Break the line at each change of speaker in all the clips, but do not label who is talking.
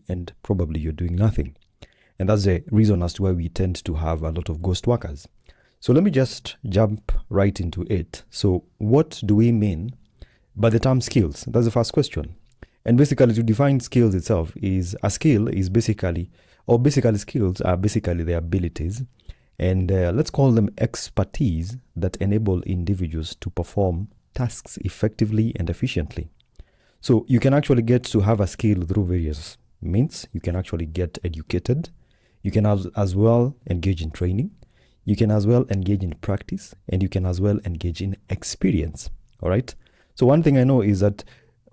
and probably you're doing nothing. And that's the reason as to why we tend to have a lot of ghost workers. So let me just jump right into it. So what do we mean by the term skills? That's the first question. And basically, to define skills itself, is a skill is basically skills are basically the abilities, and let's call them expertise that enable individuals to perform tasks effectively and efficiently. So you can actually get to have a skill through various means. You can actually get educated. You can as well engage in training. You can as well engage in practice, and you can as well engage in experience. All right. So one thing I know is that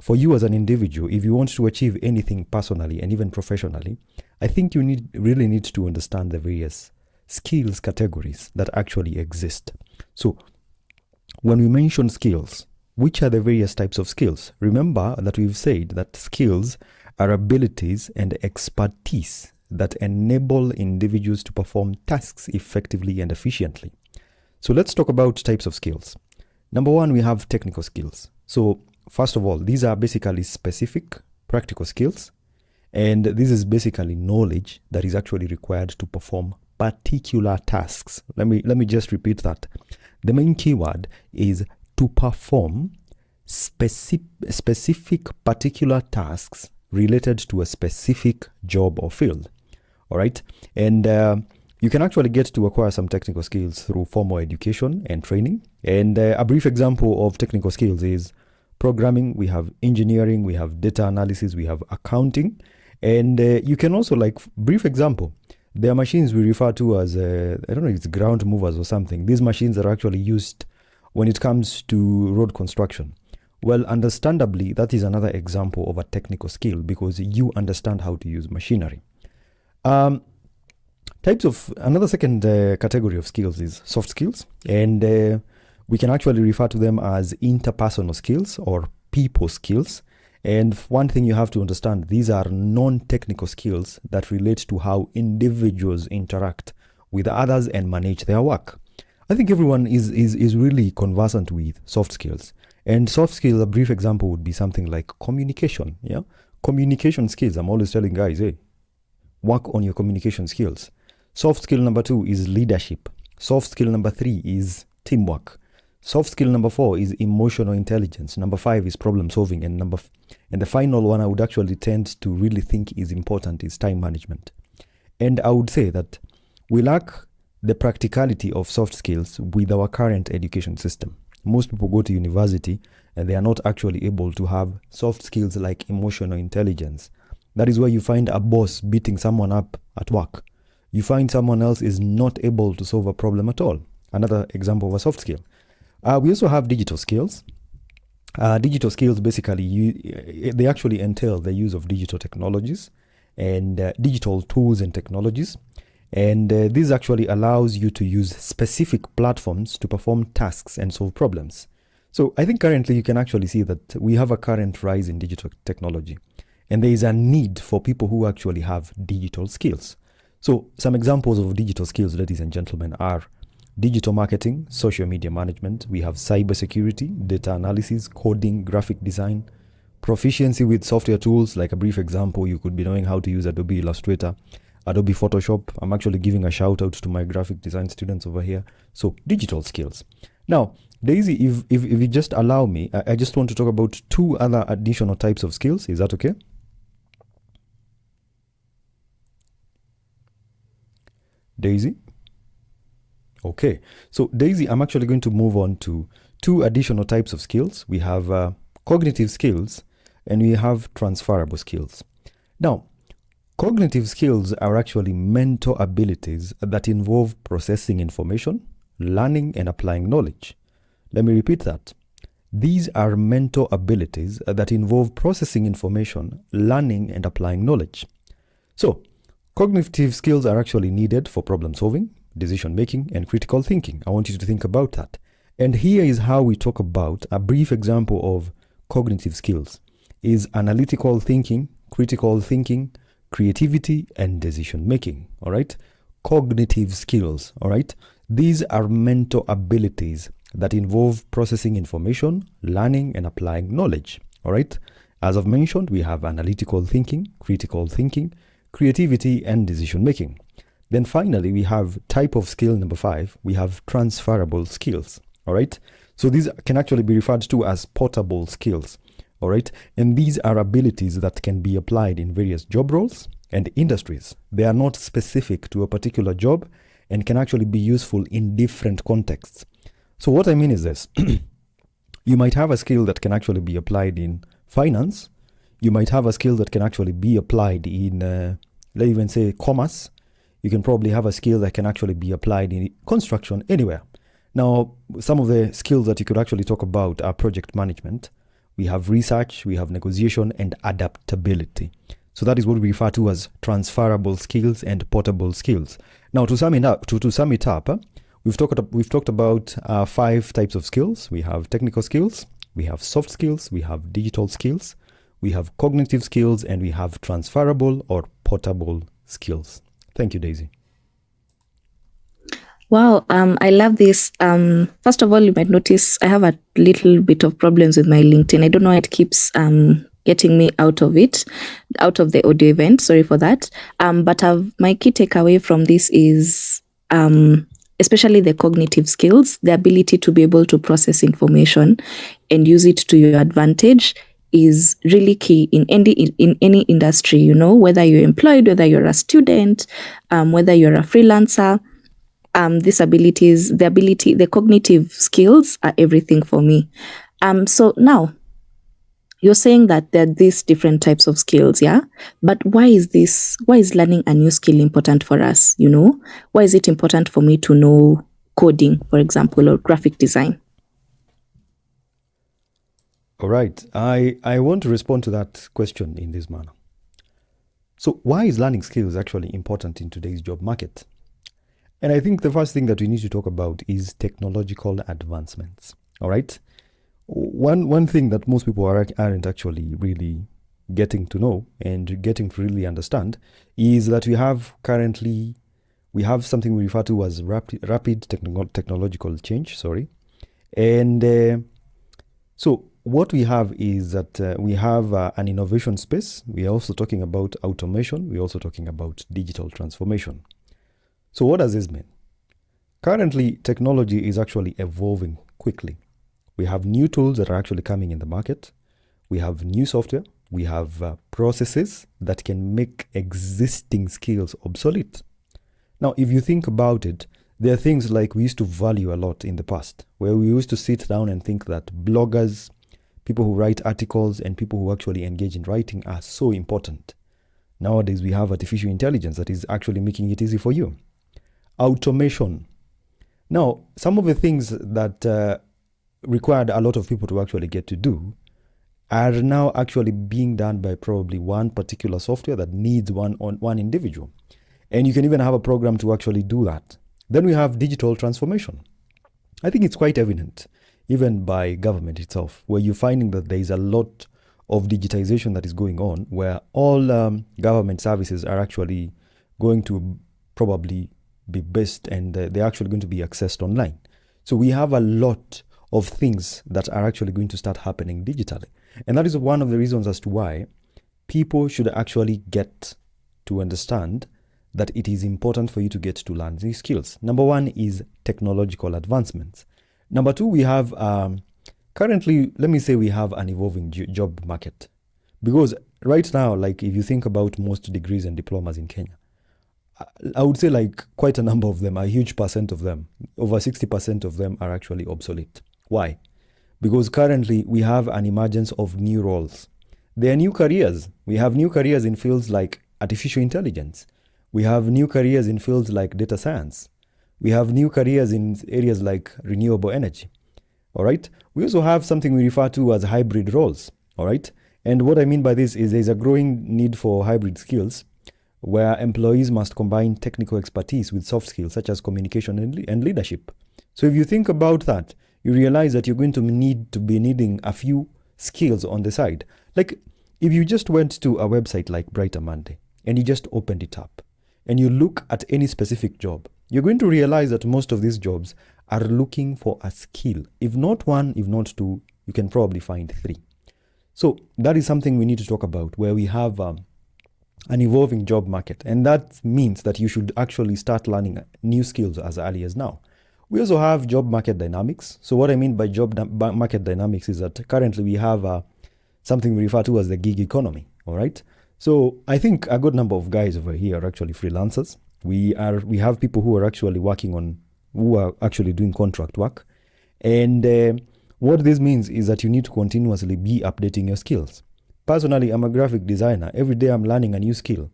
for you as an individual, if you want to achieve anything personally and even professionally, I think you really need to understand the various skills categories that actually exist. So when we mention skills, which are the various types of skills? Remember that we've said that skills are abilities and expertise that enable individuals to perform tasks effectively and efficiently. So let's talk about types of skills. Number one, we have technical skills. So first of all, these are basically specific practical skills, and this is basically knowledge that is actually required to perform particular tasks. Let me just repeat that. The main keyword is to perform specific particular tasks related to a specific job or field. All right, and you can actually get to acquire some technical skills through formal education and training. And a brief example of technical skills is programming, we have engineering, we have data analysis, we have accounting. And you can also, like, brief example, there are machines we refer to as, I don't know if it's ground movers or something. These machines are actually used when it comes to road construction. Well, understandably, that is another example of a technical skill because you understand how to use machinery. Types of another second category of skills is soft skills, and we can actually refer to them as interpersonal skills or people skills. And one thing you have to understand, these are non-technical skills that relate to how individuals interact with others and manage their work. I think everyone is really conversant with soft skills. And soft skills, a brief example would be something like communication. Yeah, communication skills. I'm always telling guys, hey, work on your communication skills. Soft skill number 2 is leadership. Soft skill number 3 is teamwork. Soft skill number 4 is emotional intelligence. Number 5 is problem solving. And the final one I would actually tend to really think is important is time management. And I would say that we lack the practicality of soft skills with our current education system. Most people go to university and they are not actually able to have soft skills like emotional intelligence. That is where you find a boss beating someone up at work. You find someone else is not able to solve a problem at all. Another example of a soft skill. We also have digital skills. Digital skills basically, they actually entail the use of digital technologies and digital tools and technologies. And this actually allows you to use specific platforms to perform tasks and solve problems. So I think currently you can actually see that we have a current rise in digital technology. And there is a need for people who actually have digital skills. So some examples of digital skills, ladies and gentlemen, are digital marketing, social media management. We have cybersecurity, data analysis, coding, graphic design, proficiency with software tools. Like a brief example, you could be knowing how to use Adobe Illustrator, Adobe Photoshop. I'm actually giving a shout out to my graphic design students over here. So digital skills. Now, Daisy, if you just allow me, I just want to talk about 2 other additional types of skills. Is that okay? Daisy? Okay. So Daisy, I'm actually going to move on to 2 additional types of skills. We have cognitive skills and we have transferable skills. Now, cognitive skills are actually mental abilities that involve processing information, learning and applying knowledge. Let me repeat that. These are mental abilities that involve processing information, learning and applying knowledge. So, cognitive skills are actually needed for problem solving, decision making, and critical thinking. I want you to think about that. And here is how we talk about a brief example of cognitive skills is analytical thinking, critical thinking, creativity, and decision making. All right. Cognitive skills. All right. These are mental abilities that involve processing information, learning, and applying knowledge. All right. As I've mentioned, we have analytical thinking, critical thinking, creativity, and decision making. Then finally, we have type of skill number 5. We have transferable skills. All right. So these can actually be referred to as portable skills. All right. And these are abilities that can be applied in various job roles and industries. They are not specific to a particular job and can actually be useful in different contexts. So what I mean is this. You might have a skill that can actually be applied in finance. You might have a skill that can actually be applied in, let's even say, commerce. You can probably have a skill that can actually be applied in construction, anywhere. Now, some of the skills that you could actually talk about are project management. We have research, we have negotiation, and adaptability. So that is what we refer to as transferable skills and portable skills. Now, to sum it up, we've talked about 5 types of skills. We have technical skills, we have soft skills, we have digital skills, we have cognitive skills, and we have transferable or portable skills. Thank you, Daisy.
Wow, I love this. First of all, you might notice I have a little bit of problems with my LinkedIn. I don't know why it keeps getting me out of the audio event. Sorry for that. But my key takeaway from this is especially the cognitive skills, the ability to be able to process information and use it to your advantage is really key in any industry, you know, whether you're employed, whether you're a student, whether you're a freelancer. These abilities, the cognitive skills are everything for me. So now you're saying that there are these different types of skills, yeah? But why is learning a new skill important for us, you know? Why is it important for me to know coding, for example, or graphic design?
All right. I want to respond to that question in this manner. So why is learning skills actually important in today's job market? And I think the first thing that we need to talk about is technological advancements. All right. One thing that most people aren't actually really getting to know and getting to really understand is that we have something we refer to as rapid technological change. And so what we have is that we have an innovation space. We are also talking about automation. We're also talking about digital transformation. So what does this mean? Currently, technology is actually evolving quickly. We have new tools that are actually coming in the market. We have new software. We have processes that can make existing skills obsolete. Now, if you think about it, there are things like we used to value a lot in the past, where we used to sit down and think that bloggers, people who write articles, and people who actually engage in writing are so important. Nowadays, we have artificial intelligence that is actually making it easy for you. Automation. Now, some of the things that required a lot of people to actually get to do are now actually being done by probably one particular software that needs one individual. And you can even have a program to actually do that. Then we have digital transformation. I think it's quite evident, even by government itself, where you're finding that there is a lot of digitization that is going on, where all government services are actually going to probably be best, and they're actually going to be accessed online. So we have a lot of things that are actually going to start happening digitally. And that is one of the reasons as to why people should actually get to understand that it is important for you to get to learn these skills. Number one is technological advancements. Number two, we have currently, let me say we have an evolving job market. Because right now, like if you think about most degrees and diplomas in Kenya, I would say like quite a number of them, a huge percent of them, over 60% of them are actually obsolete. Why? Because currently we have an emergence of new roles. There are new careers. We have new careers in fields like artificial intelligence. We have new careers in fields like data science. We have new careers in areas like renewable energy. All right. We also have something we refer to as hybrid roles. All right. And what I mean by this is there's a growing need for hybrid skills, where employees must combine technical expertise with soft skills such as communication and leadership. So if you think about that, you realize that you're going to be needing a few skills on the side. Like if you just went to a website like Brighter Monday and you just opened it up and you look at any specific job, you're going to realize that most of these jobs are looking for a skill. If not one, if not two, you can probably find three. So that is something we need to talk about, where we have an evolving job market. And that means that you should actually start learning new skills as early as now. We also have job market dynamics. So what I mean by market dynamics is that currently we have something we refer to as the gig economy, all right? So I think a good number of guys over here are actually freelancers. We have people who are actually who are actually doing contract work. And what this means is that you need to continuously be updating your skills. Personally, I'm a graphic designer. Every day I'm learning a new skill,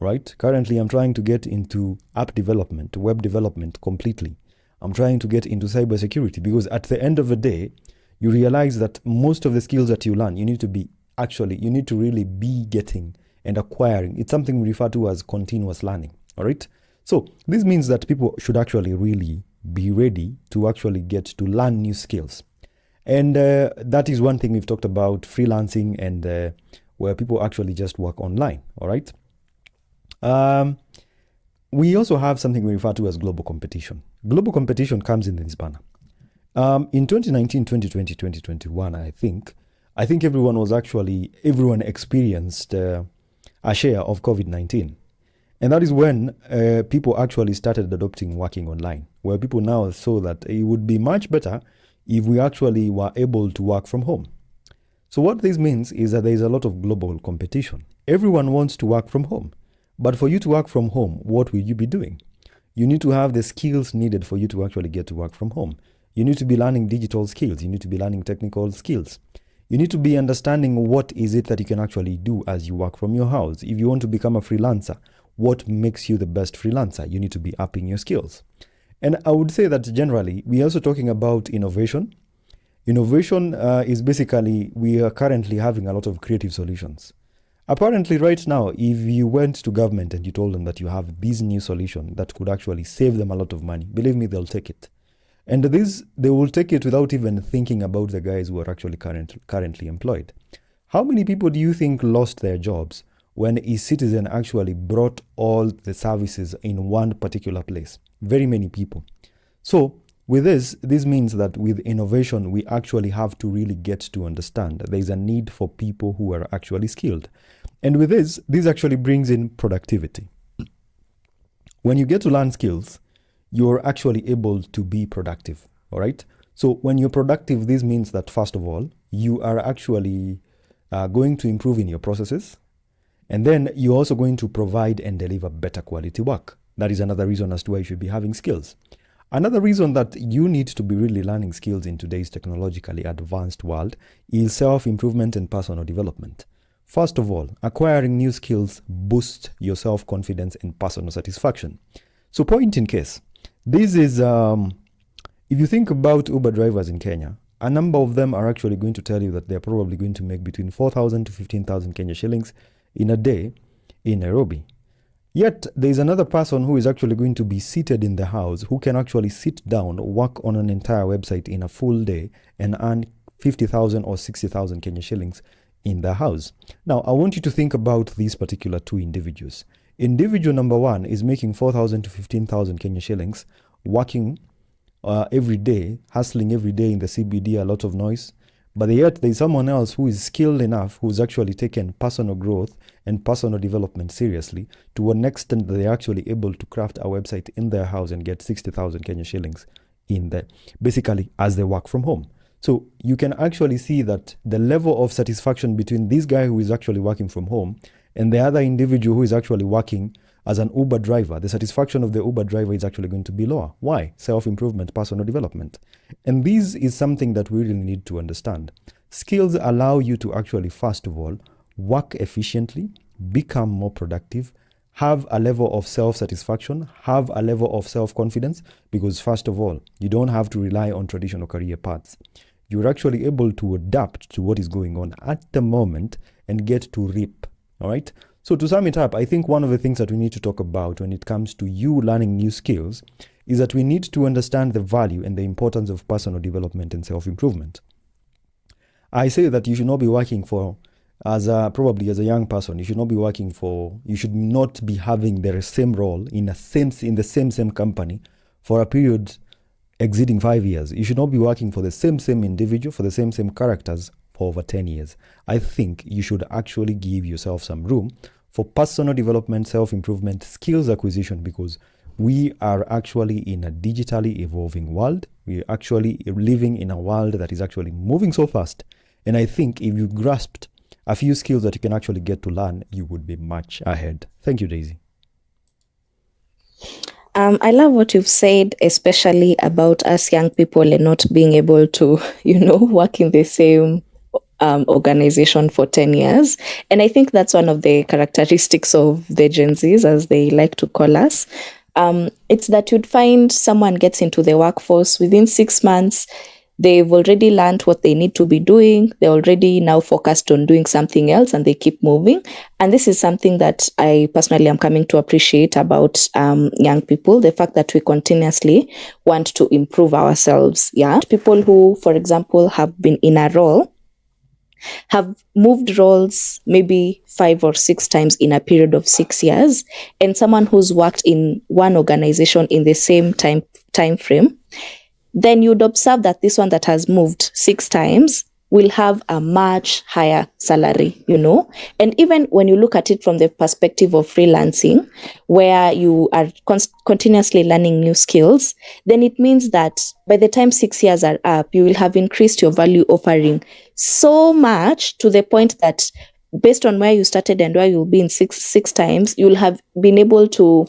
right? Currently, I'm trying to get into app development, web development completely. I'm trying to get into cybersecurity, because at the end of the day, you realize that most of the skills that you learn, you need to really be getting and acquiring. It's something we refer to as continuous learning, all right? So this means that people should actually really be ready to actually get to learn new skills. And that is one thing we've talked about, freelancing, and where people actually just work online, all right? We also have something we refer to as global competition. Global competition comes in this manner. In 2019, 2020, 2021, I think everyone experienced a share of COVID-19. And that is when people actually started adopting working online, where people now saw that it would be much better if we actually were able to work from home. So what this means is that there is a lot of global competition. Everyone wants to work from home. But for you to work from home, what will you be doing? You need to have the skills needed for you to actually get to work from home. You need to be learning digital skills. You need to be learning technical skills. You need to be understanding what is it that you can actually do as you work from your house. If you want to become a freelancer, what makes you the best freelancer? You need to be upping your skills. And I would say that generally, we are also talking about innovation. Innovation is basically, we are currently having a lot of creative solutions. Apparently right now, if you went to government and you told them that you have this new solution that could actually save them a lot of money, believe me, they'll take it. And they will take it without even thinking about the guys who are actually currently employed. How many people do you think lost their jobs when eCitizen actually brought all the services in one particular place? Very many people. So with this means that with innovation, we actually have to really get to understand that there is a need for people who are actually skilled. And with this actually brings in productivity. When you get to learn skills, you're actually able to be productive, all right? So when you're productive, this means that, first of all, you are actually going to improve in your processes, and then you're also going to provide and deliver better quality work. That is another reason as to why you should be having skills. Another reason that you need to be really learning skills in today's technologically advanced world is self-improvement and personal development. First of all, acquiring new skills boosts your self-confidence and personal satisfaction. So point in case, this is, if you think about Uber drivers in Kenya, a number of them are actually going to tell you that they're probably going to make between 4,000 to 15,000 Kenya shillings in a day in Nairobi. Yet, there is another person who is actually going to be seated in the house, who can actually sit down, work on an entire website in a full day, and earn 50,000 or 60,000 Kenya shillings in the house. Now, I want you to think about these particular two individuals. Individual number one is making 4,000 to 15,000 Kenya shillings, working every day, hustling every day in the CBD, a lot of noise. But yet there's someone else who is skilled enough, who's actually taken personal growth and personal development seriously to an extent that they're actually able to craft a website in their house and get 60,000 Kenya shillings in there, basically as they work from home. So you can actually see that the level of satisfaction between this guy who is actually working from home and the other individual who is actually working as an Uber driver, the satisfaction of the Uber driver is actually going to be lower. Why? Self-improvement, personal development. And this is something that we really need to understand. Skills allow you to actually, first of all, work efficiently, become more productive, have a level of self-satisfaction, have a level of self-confidence, because first of all, you don't have to rely on traditional career paths. You're actually able to adapt to what is going on at the moment and get to reap. All right. So to sum it up, I think one of the things that we need to talk about when it comes to you learning new skills is that we need to understand the value and the importance of personal development and self-improvement. I say that you should not be working for, probably as a young person, you should not be having the same role in the same company for a period exceeding 5 years. You should not be working for the same individual, for the same characters for over 10 years, I think you should actually give yourself some room for personal development, self-improvement, skills acquisition, because we are actually in a digitally evolving world. We're actually living in a world that is actually moving so fast. And I think if you grasped a few skills that you can actually get to learn, you would be much ahead. Thank you, Daisy.
I love what you've said, especially about us young people and not being able to, work in the same organization for 10 years. And I think that's one of the characteristics of the Gen Zs, as they like to call us. It's that you'd find someone gets into the workforce within 6 months. They've already learned what they need to be doing. They're already now focused on doing something else, and they keep moving. And this is something that I personally am coming to appreciate about young people, the fact that we continuously want to improve ourselves. Yeah. People who, for example, have been in a role, have moved roles maybe 5 or 6 times in a period of 6 years, and someone who's worked in one organization in the same time frame, then you'd observe that this one that has moved 6 times will have a much higher salary, And even when you look at it from the perspective of freelancing, where you are continuously learning new skills, then it means that by the time 6 years are up, you will have increased your value offering so much to the point that based on where you started and where you'll be in six times, you'll have been able to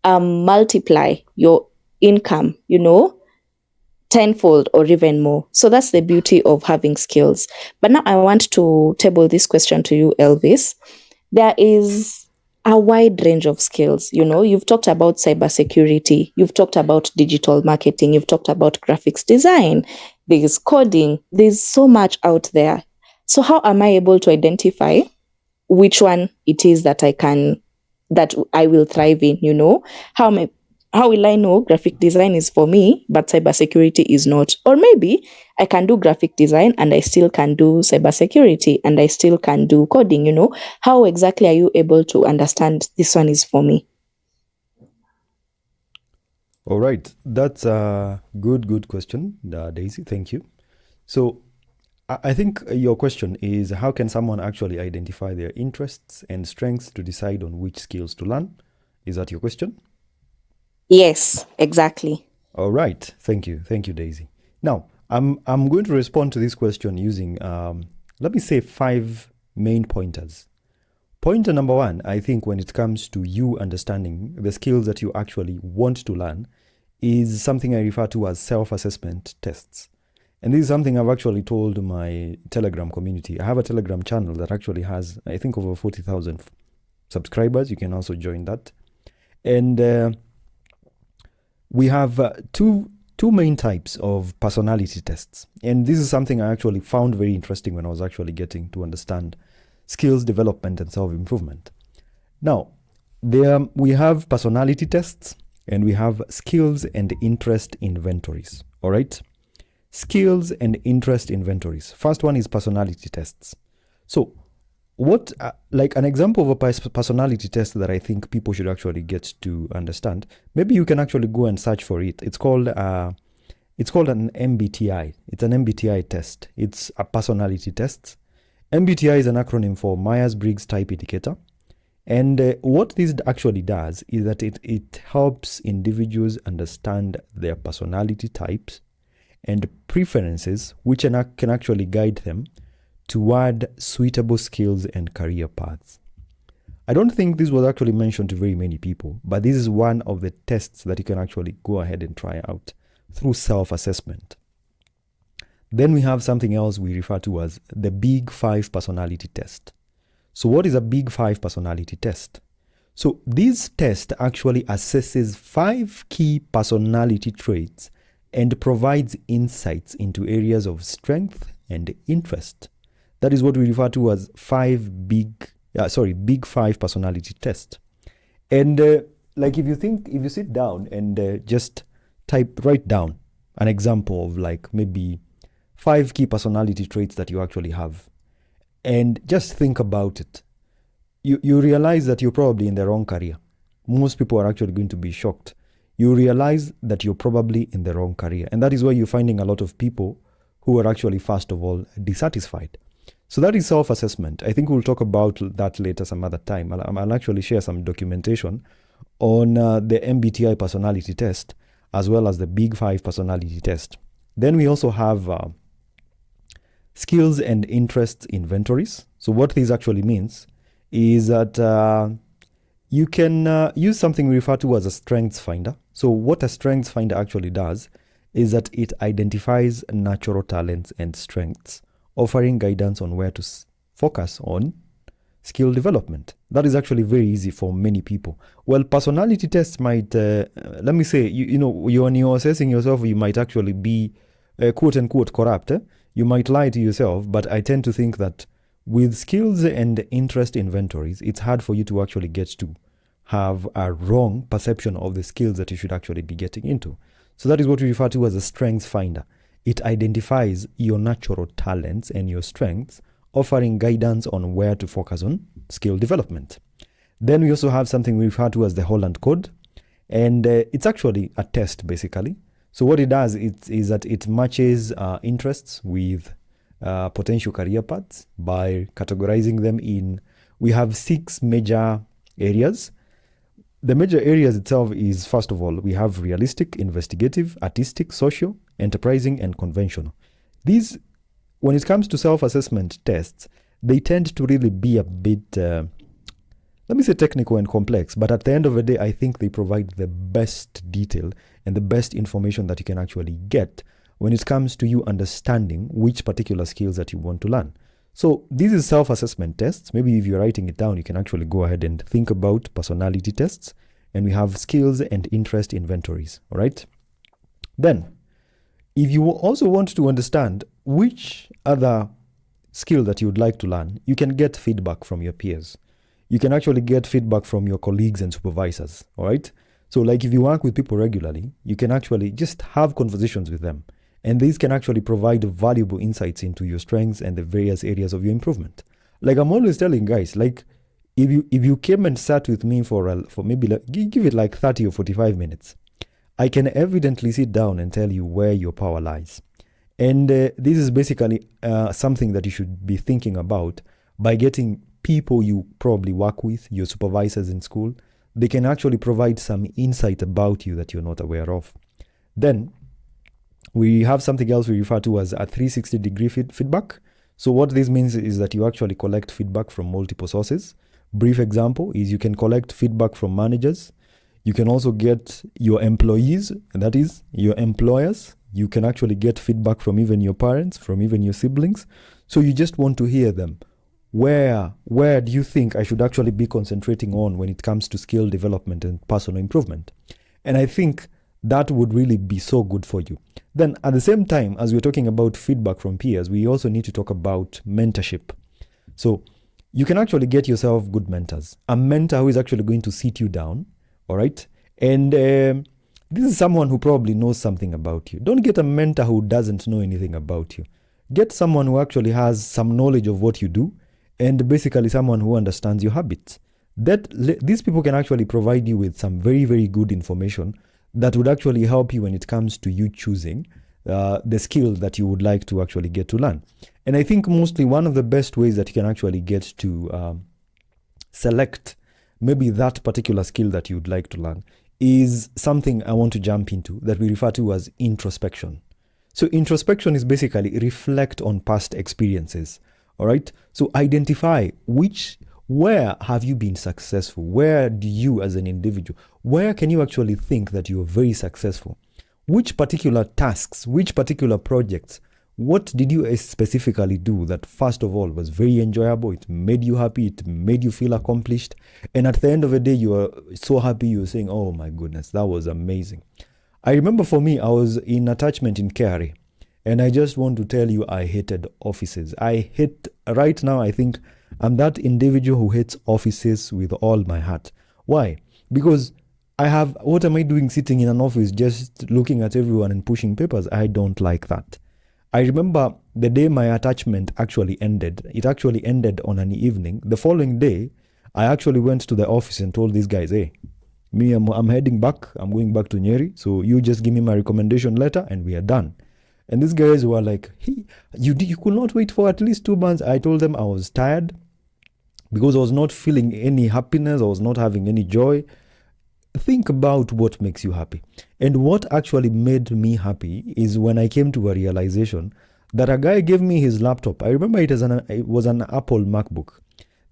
multiply your income, tenfold or even more. So that's the beauty of having skills. But now I want to table this question to you, Elvis. There is a wide range of skills. You've talked about cybersecurity, you've talked about digital marketing, you've talked about graphics design, there's coding, there's so much out there. So how am I able to identify which one it is that I will thrive in, How will I know graphic design is for me, but cybersecurity is not? Or maybe I can do graphic design and I still can do cybersecurity and I still can do coding, How exactly are you able to understand this one is for me?
All right. That's a good question, Daisy. Thank you. So I think your question is, how can someone actually identify their interests and strengths to decide on which skills to learn? Is that your question?
Yes, exactly.
All right. Thank you, Daisy. Now, I'm going to respond to this question using, let me say, 5 main pointers. Pointer number 1, I think when it comes to you understanding the skills that you actually want to learn, is something I refer to as self-assessment tests. And this is something I've actually told my Telegram community. I have a Telegram channel that actually has, I think, over 40,000 subscribers. You can also join that. And we have two main types of personality tests. And this is something I actually found very interesting when I was actually getting to understand skills development and self-improvement. Now, we have personality tests and we have skills and interest inventories. All right? Skills and interest inventories. First one is personality tests. So what, like an example of a personality test that I think people should actually get to understand, maybe you can actually go and search for it. It's called an MBTI. It's an MBTI test. It's a personality test. MBTI is an acronym for Myers-Briggs Type Indicator. And what this actually does is that it helps individuals understand their personality types and preferences, which can actually guide them toward suitable skills and career paths. I don't think this was actually mentioned to very many people, but this is one of the tests that you can actually go ahead and try out through self-assessment. Then we have something else we refer to as the Big 5 personality test. So what is a Big 5 personality test? So this test actually assesses 5 key personality traits and provides insights into areas of strength and interest. That is what we refer to as Big 5 personality test. And like if you sit down and just write down an example of like maybe 5 key personality traits that you actually have, and just think about it, you realize that you're probably in the wrong career. Most people are actually going to be shocked. You realize that you're probably in the wrong career. And that is why you're finding a lot of people who are actually, first of all, dissatisfied. So that is self-assessment. I think we'll talk about that later some other time. I'll actually share some documentation on the MBTI personality test, as well as the Big Five personality test. Then we also have skills and interests inventories. So what this actually means is that you can use something we refer to as a strengths finder. So what a strengths finder actually does is that it identifies natural talents and strengths, offering guidance on where to focus on skill development. That is actually very easy for many people. Well, personality tests might, let me say, when you're assessing yourself, you might actually be quote unquote corrupt. You might lie to yourself, but I tend to think that with skills and interest inventories, it's hard for you to actually get to have a wrong perception of the skills that you should actually be getting into. So that is what we refer to as a strengths finder. It identifies your natural talents and your strengths, offering guidance on where to focus on skill development. Then we also have something we refer to as the Holland Code, and it's actually a test basically. So what it does is that it matches interests with potential career paths by categorizing them in, we have 6 major areas. The major areas itself is, first of all, we have realistic, investigative, artistic, social, enterprising, and conventional. These, when it comes to self-assessment tests, they tend to really be a bit, let me say technical and complex, but at the end of the day, I think they provide the best detail and the best information that you can actually get when it comes to you understanding which particular skills that you want to learn. So this is self-assessment tests. Maybe if you're writing it down, you can actually go ahead and think about personality tests. And we have skills and interest inventories, all right? Then, if you also want to understand which other skill that you would like to learn, you can get feedback from your peers. You can actually get feedback from your colleagues and supervisors, all right? So like if you work with people regularly, you can actually just have conversations with them. And these can actually provide valuable insights into your strengths and the various areas of your improvement. Like I'm always telling guys, like if you came and sat with me for maybe give it like 30 or 45 minutes, I can evidently sit down and tell you where your power lies. And this is basically something that you should be thinking about by getting people you probably work with, your supervisors in school. They can actually provide some insight about you that you're not aware of. Then we have something else we refer to as a 360-degree feedback. So what this means is that you actually collect feedback from multiple sources. Brief example is you can collect feedback from managers. You can also get your employees, that is your employers. You can actually get feedback from even your parents, from even your siblings. So you just want to hear them. Where do you think I should actually be concentrating on when it comes to skill development and personal improvement? And I think that would really be so good for you. Then at the same time, as we're talking about feedback from peers, we also need to talk about mentorship. So you can actually get yourself good mentors. A mentor who is actually going to sit you down, all right? And this is someone who probably knows something about you. Don't get a mentor who doesn't know anything about you. Get someone who actually has some knowledge of what you do, and basically someone who understands your habits. These people can actually provide you with some very, very good information that would actually help you when it comes to you choosing the skill that you would like to actually get to learn. And I think mostly one of the best ways that you can actually get to select maybe that particular skill that you'd like to learn is something I want to jump into that we refer to as introspection. So introspection is basically reflect on past experiences, all right? So identify where have you been successful? Where do you as an individual, where can you actually think that you are very successful? Which particular tasks, which particular projects, what did you specifically do that first of all was very enjoyable, it made you happy, it made you feel accomplished, and at the end of the day you are so happy, you're saying, oh my goodness, that was amazing. I remember for me, I was in attachment in KRA, and I just want to tell you I hated offices. Right now I think I'm that individual who hates offices with all my heart. Why? Because what am I doing sitting in an office just looking at everyone and pushing papers? I don't like that. I remember the day my attachment actually ended. It actually ended on an evening. The following day, I actually went to the office and told these guys, hey, I'm heading back. I'm going back to Nyeri. So you just give me my recommendation letter and we are done. And these guys were like, hey, you could not wait for at least 2 months. I told them I was tired because I was not feeling any happiness. I was not having any joy. Think about what makes you happy. And what actually made me happy is when I came to a realization that a guy gave me his laptop. I remember it was an Apple MacBook.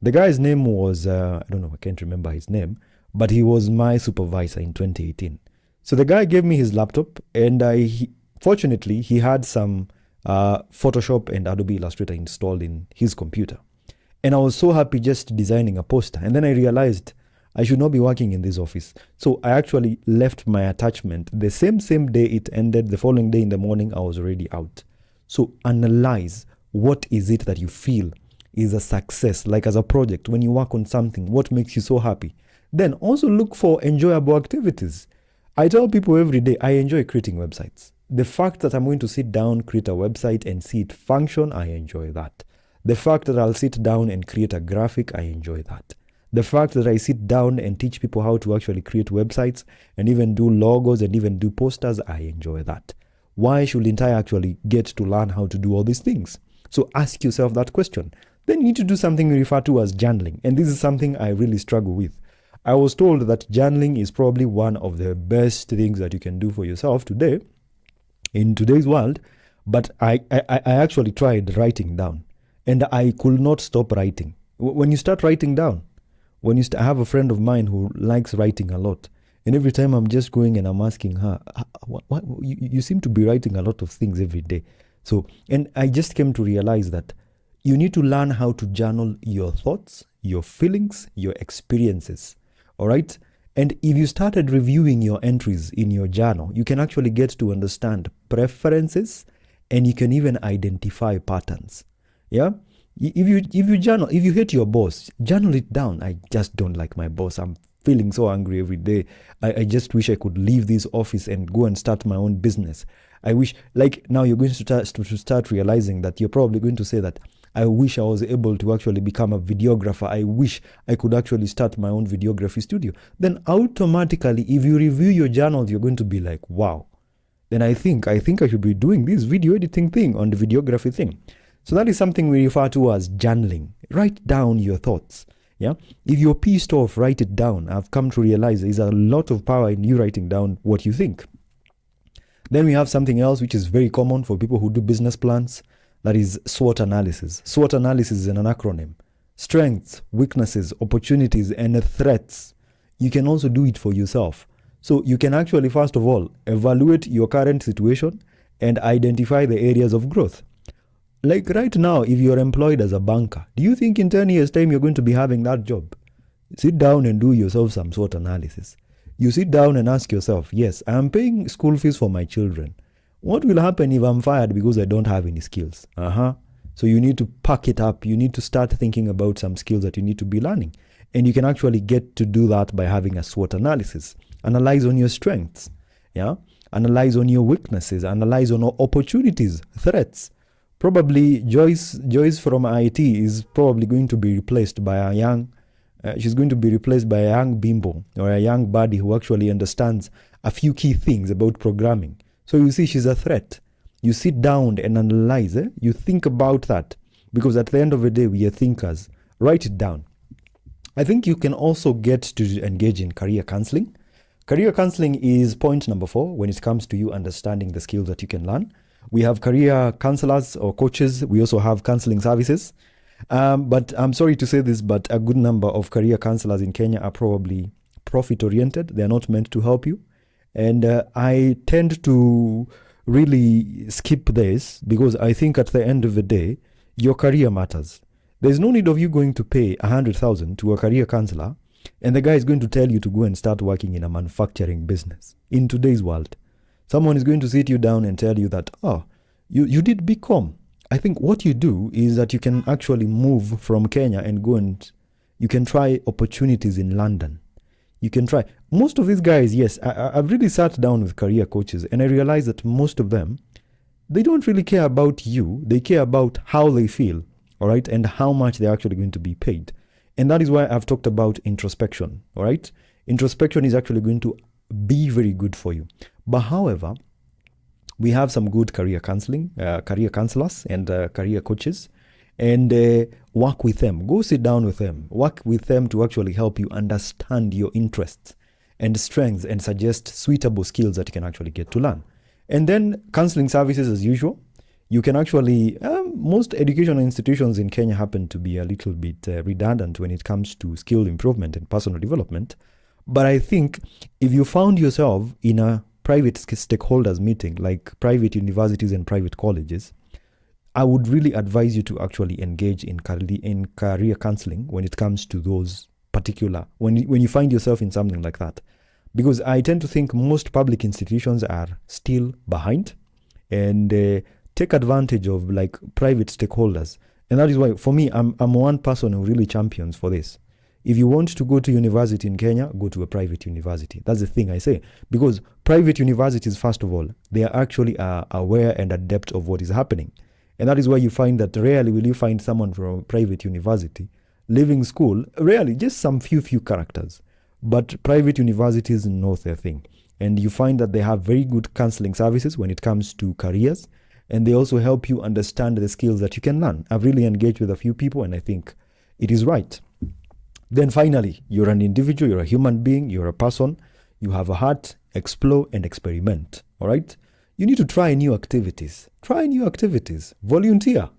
The guy's name was, I don't know, I can't remember his name, but he was my supervisor in 2018. So the guy gave me his laptop, and fortunately, he had some Photoshop and Adobe Illustrator installed in his computer. And I was so happy just designing a poster. And then I realized I should not be working in this office. So I actually left my attachment the same day it ended. The following day in the morning, I was already out. So analyze, what is it that you feel is a success, like as a project, when you work on something, what makes you so happy? Then also look for enjoyable activities. I tell people every day, I enjoy creating websites. The fact that I'm going to sit down, create a website and see it function, I enjoy that. The fact that I'll sit down and create a graphic, I enjoy that. The fact that I sit down and teach people how to actually create websites and even do logos and even do posters, I enjoy that. Why shouldn't I actually get to learn how to do all these things? So ask yourself that question. Then you need to do something we refer to as journaling. And this is something I really struggle with. I was told that journaling is probably one of the best things that you can do for yourself today, in today's world. But I actually tried writing down, and I could not stop writing. When you start writing down, I have a friend of mine who likes writing a lot. And every time I'm just going and I'm asking her, what, you seem to be writing a lot of things every day. So, and I just came to realize that you need to learn how to journal your thoughts, your feelings, your experiences. All right. And if you started reviewing your entries in your journal, you can actually get to understand preferences, and you can even identify patterns. Yeah. If you journal, if you hate your boss, journal it down. I just don't like my boss. I'm feeling so angry every day. I just wish I could leave this office and go and start my own business. I wish, like, now you're going to start realizing that you're probably going to say that, I wish I was able to actually become a videographer. I wish I could actually start my own videography studio. Then automatically, if you review your journal, you're going to be like, wow. Then I think I should be doing this video editing thing on the videography thing. So that is something we refer to as journaling. Write down your thoughts. Yeah. If you're pissed off, write it down. I've come to realize there's a lot of power in you writing down what you think. Then we have something else which is very common for people who do business plans. That is SWOT analysis. SWOT analysis is an acronym. Strengths, weaknesses, opportunities, and threats. You can also do it for yourself. So you can actually, first of all, evaluate your current situation and identify the areas of growth. Like right now, if you're employed as a banker, do you think in 10 years' time you're going to be having that job? Sit down and do yourself some SWOT analysis. You sit down and ask yourself, yes, I'm paying school fees for my children. What will happen if I'm fired because I don't have any skills? So you need to pack it up. You need to start thinking about some skills that you need to be learning. And you can actually get to do that by having a SWOT analysis. Analyze on your strengths. Yeah. Analyze on your weaknesses. Analyze on opportunities, threats. Probably Joyce from IT is probably going to be replaced by a young, she's going to be replaced by a young bimbo or a young buddy who actually understands a few key things about programming. So you see, she's a threat. You sit down and analyze. You think about that, because at the end of the day, we are thinkers. Write it down. I think you can also get to engage in career counseling. Career counseling is point number 4 when it comes to you understanding the skills that you can learn. We have career counselors or coaches. We also have counseling services. But I'm sorry to say this, but a good number of career counselors in Kenya are probably profit-oriented. They're not meant to help you. And I tend to really skip this, because I think at the end of the day, your career matters. There's no need of you going to pay 100,000 to a career counselor, and the guy is going to tell you to go and start working in a manufacturing business. In today's world, someone is going to sit you down and tell you that, you did BCom. I think what you do is that you can actually move from Kenya and go and you can try opportunities in London. You can try. Most of these guys, yes, I've really sat down with career coaches, and I realized that most of them, they don't really care about you. They care about how they feel, all right, and how much they're actually going to be paid. And that is why I've talked about introspection, all right? Introspection is actually going to be very good for you. But however, we have some good career counseling, career counselors and career coaches, and work with them. Go sit down with them. Work with them to actually help you understand your interests and strengths and suggest suitable skills that you can actually get to learn. And then counseling services as usual. You can actually, most educational institutions in Kenya happen to be a little bit redundant when it comes to skill improvement and personal development. But I think if you found yourself in a private stakeholders meeting, like private universities and private colleges, I would really advise you to actually engage in career counseling when it comes to those particular, when you find yourself in something like that. Because I tend to think most public institutions are still behind and take advantage of like private stakeholders. And that is why, for me, I'm one person who really champions for this. If you want to go to university in Kenya, go to a private university. That's the thing I say. Because private universities, first of all, they are actually aware and adept of what is happening. And that is why you find that rarely will you find someone from a private university leaving school, rarely, just some few characters. But private universities know their thing. And you find that they have very good counseling services when it comes to careers. And they also help you understand the skills that you can learn. I've really engaged with a few people and I think it is right. Then finally, you're an individual, you're a human being, you're a person, you have a heart, explore and experiment, all right? You need to try new activities. Try new activities. Volunteer,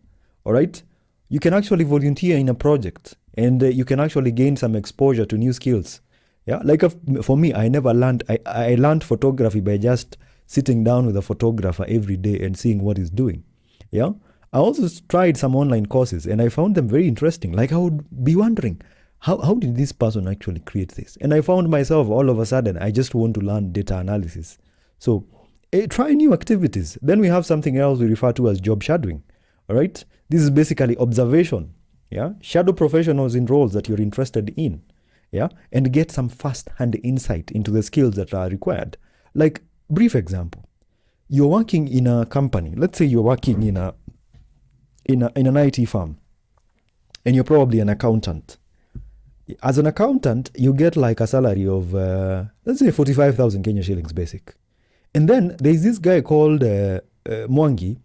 all right? You can actually volunteer in a project and you can actually gain some exposure to new skills. Yeah, like for me, I never learned, I learned photography by just sitting down with a photographer every day and seeing what he's doing. Yeah, I also tried some online courses and I found them very interesting. Like I would be wondering, how did this person actually create this? And I found myself all of a sudden, I just want to learn data analysis. So try new activities. Then we have something else we refer to as job shadowing. All right, this is basically observation. Yeah, shadow professionals in roles that you're interested in. Yeah, and get some first-hand insight into the skills that are required. Like, brief example, you're working in a company. Let's say you're working in an IT firm, and you're probably an accountant. As an accountant, you get like a salary of let's say 45,000 Kenya shillings basic, and then there's this guy called Mwangi,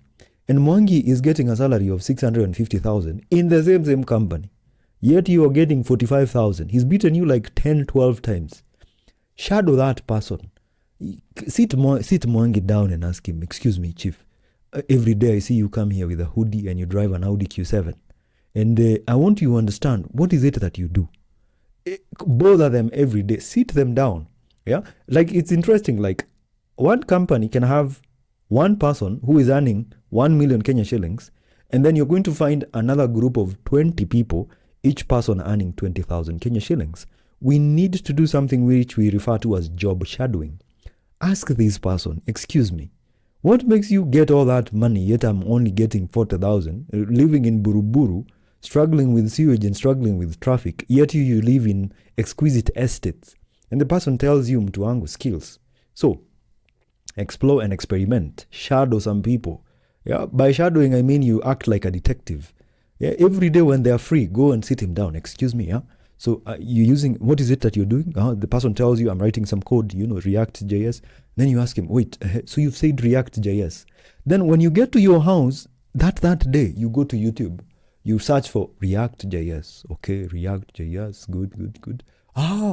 and Mwangi is getting a salary of 650,000 in the same company. Yet you are getting 45,000. He's beaten you like 10, 12 times. Shadow that person. Sit Mwangi down and ask him, excuse me, chief, every day I see you come here with a hoodie and you drive an Audi Q7. And I want you to understand, what is it that you do? Bother them every day. Sit them down. Yeah, like it's interesting. Like one company can have one person who is earning 1 million Kenya shillings, and then you're going to find another group of 20 people, each person earning 20,000 Kenya shillings. We need to do something which we refer to as job shadowing. Ask this person, excuse me, what makes you get all that money yet I'm only getting 40,000, living in Buruburu, struggling with sewage and struggling with traffic, yet you live in exquisite estates. And the person tells you mtu wangu skills. So, explore and experiment. Shadow some people. Yeah, by shadowing, I mean you act like a detective. Yeah, every day when they're free, go and sit him down. Excuse me, yeah? So you're using, what is it that you're doing? The person tells you, I'm writing some code, React.js. Then you ask him, wait, so you've said React.js. Then when you get to your house, that day, you go to YouTube. You search for React.js. Okay, React.js, good.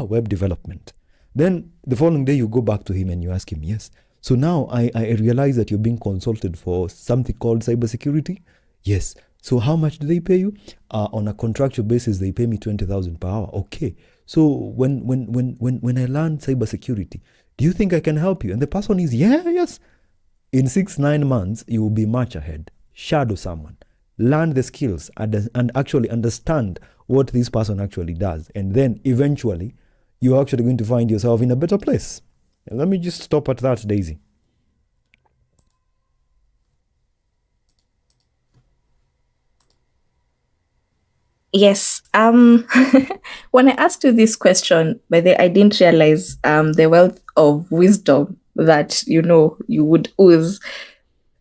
Web development. Then the following day, you go back to him and you ask him, yes. So now I realize that you're being consulted for something called cybersecurity. Yes. So how much do they pay you? On a contractual basis, they pay me 20,000 per hour. Okay. So when I learn cybersecurity, do you think I can help you? And the person is, yes. In 6-9 months, you will be much ahead. Shadow someone. Learn the skills and actually understand what this person actually does. And then eventually, you're actually going to find yourself in a better place. And let me just stop at that, Daisy.
Yes. When I asked you this question, by the I didn't realize the wealth of wisdom that you would ooze.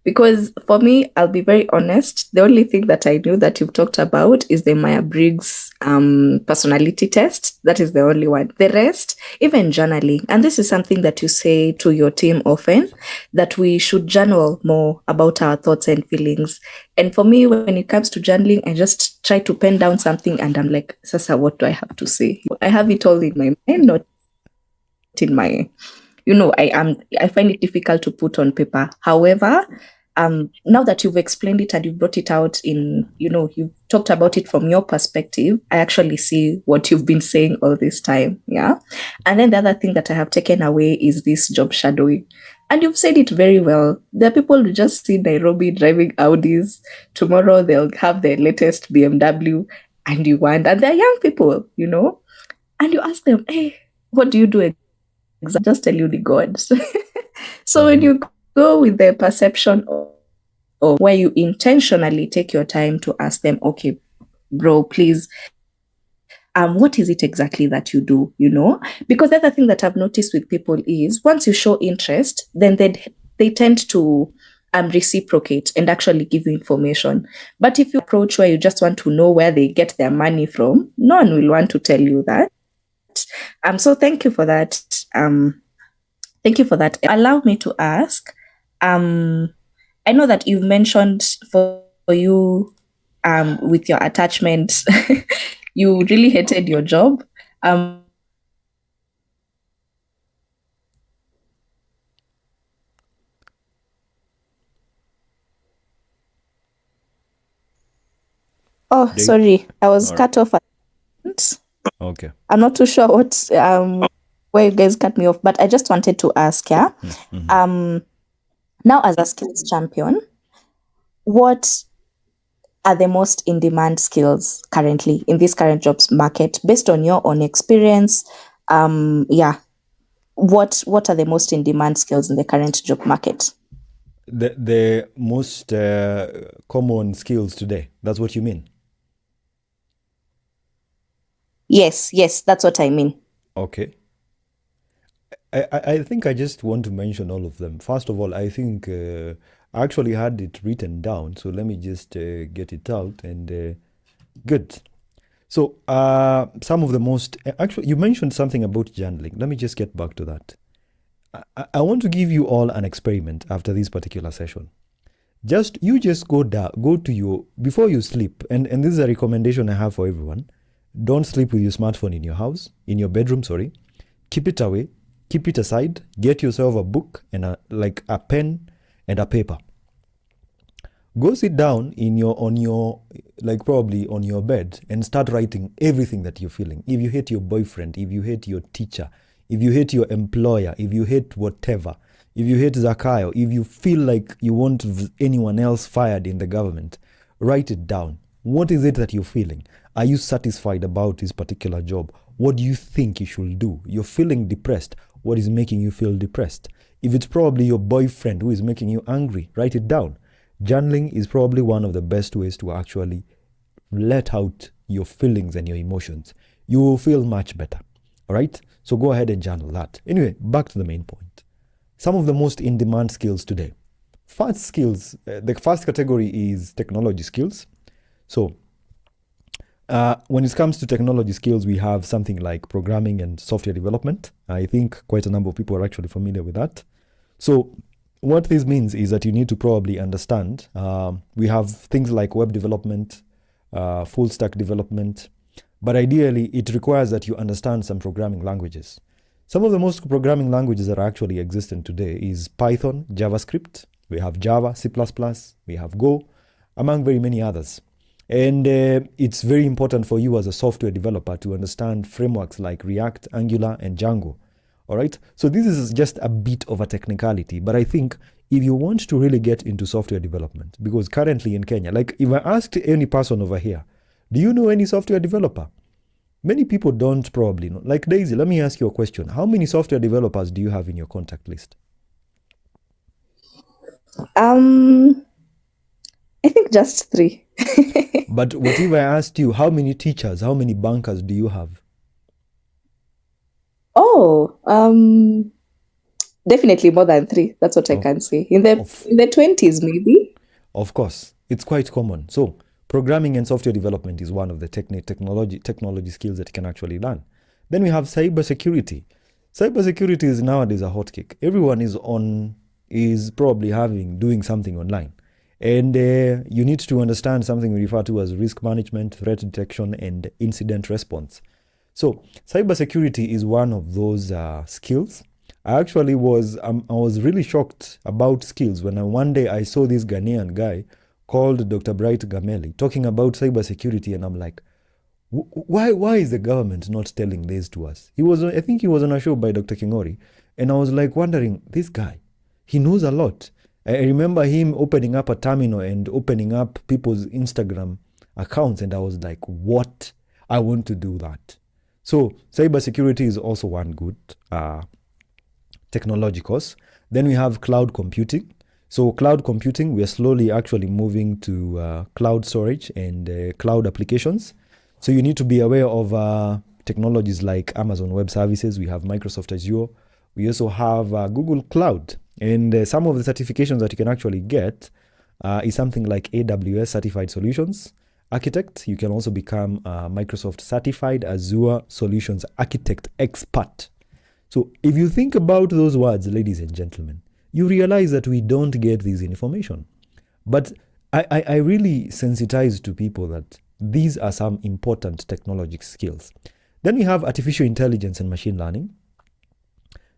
Because for me, I'll be very honest, the only thing that I knew that you've talked about is the Myers-Briggs personality test. That is the only one. The rest, even journaling, and this is something that you say to your team often, that we should journal more about our thoughts and feelings. And for me, when it comes to journaling, I just try to pen down something and I'm like, Sasa, what do I have to say? I have it all in my mind, not in my, I find it difficult to put on paper. However, now that you've explained it and you've brought it out in, you've talked about it from your perspective, I actually see what you've been saying all this time. Yeah. And then the other thing that I have taken away is this job shadowing. And you've said it very well. There are people who just see Nairobi driving Audis. Tomorrow they'll have their latest BMW and they're young people, and you ask them, hey, what do you do? Just tell you the gods. So when you go with the perception of where you intentionally take your time to ask them, okay, bro, please, what is it exactly that you do, Because the other thing that I've noticed with people is once you show interest, then they tend to reciprocate and actually give you information. But if you approach where you just want to know where they get their money from, no one will want to tell you that. So thank you for that. Thank you for that. Allow me to ask. I know that you've mentioned for you with your attachment, you really hated your job. Oh, sorry, I was cut off.
Okay.
I'm not too sure what where you guys cut me off, but I just wanted to ask, yeah. Now as a skills champion, what are the most in demand skills currently in this current jobs market based on your own experience? What are the most in demand skills in the current job market?
The most common skills today. That's what you mean?
Yes, that's what I mean.
Okay. I think I just want to mention all of them. First of all, I think I actually had it written down, so let me just get it out and good. So some of the most, actually, you mentioned something about journaling. Let me just get back to that. I want to give you all an experiment after this particular session. You just go to your, before you sleep, and this is a recommendation I have for everyone. Don't sleep with your smartphone in your house, in your bedroom, sorry. Keep it away, keep it aside, get yourself a book and a pen and a paper. Go sit down probably on your bed and start writing everything that you're feeling. If you hate your boyfriend, if you hate your teacher, if you hate your employer, if you hate whatever, if you hate Zakayo, if you feel like you want anyone else fired in the government, write it down. What is it that you're feeling? Are you satisfied about this particular job? What do you think you should do? You're feeling depressed. What is making you feel depressed? If it's probably your boyfriend who is making you angry, write it down. Journaling is probably one of the best ways to actually let out your feelings and your emotions. You will feel much better. All right? So go ahead and journal that. Anyway, back to the main point. Some of the most in-demand skills today. First skills, the first category is technology skills. So when it comes to technology skills, we have something like programming and software development. I think quite a number of people are actually familiar with that. So what this means is that you need to probably understand, we have things like web development, full stack development, but ideally it requires that you understand some programming languages. Some of the most programming languages that are actually existent today is Python, JavaScript, we have Java, C++, we have Go, among very many others. And it's very important for you as a software developer to understand frameworks like React, Angular, and Django. All right. So this is just a bit of a technicality, but I think if you want to really get into software development, because currently in Kenya, like if I asked any person over here, do you know any software developer? Many people don't probably know. Like Daisy, let me ask you a question. How many software developers do you have in your contact list?
I think just 3.
But what if I asked you, how many teachers, how many bankers do you have?
Oh, Definitely more than 3. That's what I
Of,
can say. In the
of,
20s, maybe.
of course, it's quite common. So, programming and software development is one of the technology skills that you can actually learn. Then we have cybersecurity. Cybersecurity is nowadays a hotcake. Everyone is probably doing something online. And you need to understand something we refer to as risk management, threat detection, and incident response. So cybersecurity is one of those skills. I was really shocked about skills when one day I saw this Ghanaian guy called Dr. Bright Gameli talking about cybersecurity, and I'm like, why is the government not telling this to us? I think he was on a show by Dr. Kingori, and I was like wondering, this guy, he knows a lot. I remember him opening up a terminal and opening up people's Instagram accounts, and I was like, what? I want to do that. So cybersecurity is also one good technology course. Then we have cloud computing. So cloud computing, we are slowly actually moving to cloud storage and cloud applications. So you need to be aware of technologies like Amazon Web Services. We have Microsoft Azure. We also have Google Cloud. And some of the certifications that you can actually get is something like AWS Certified Solutions Architect. You can also become a Microsoft Certified Azure Solutions Architect Expert. So if you think about those words, ladies and gentlemen, you realize that we don't get this information. But I really sensitize to people that these are some important technology skills. Then we have artificial intelligence and machine learning.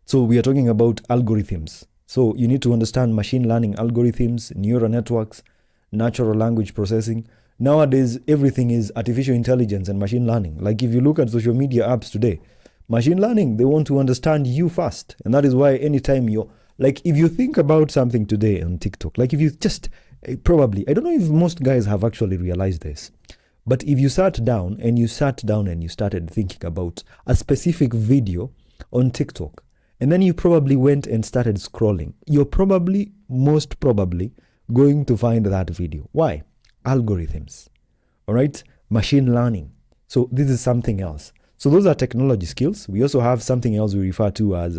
So we are talking about algorithms. So you need to understand machine learning algorithms, neural networks, natural language processing. Nowadays, everything is artificial intelligence and machine learning. Like if you look at social media apps today, machine learning, they want to understand you first. And that is why anytime like if you think about something today on TikTok, like if you just probably, I don't know if most guys have actually realized this, but if you sat down and you started thinking about a specific video on TikTok, and then you probably went and started scrolling, you're most probably going to find that video. Why? Algorithms, all right? Machine learning. So this is something else. So those are technology skills. We also have something else we refer to as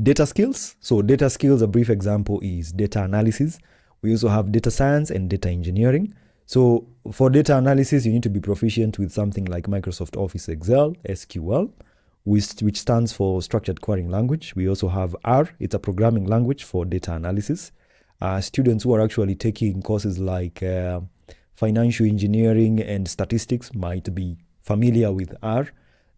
data skills. So data skills, a brief example is data analysis. We also have data science and data engineering. So for data analysis, you need to be proficient with something like Microsoft Office Excel, SQL, which stands for Structured Querying Language. We also have R. It's a programming language for data analysis. Students who are actually taking courses like financial engineering and statistics might be familiar with R.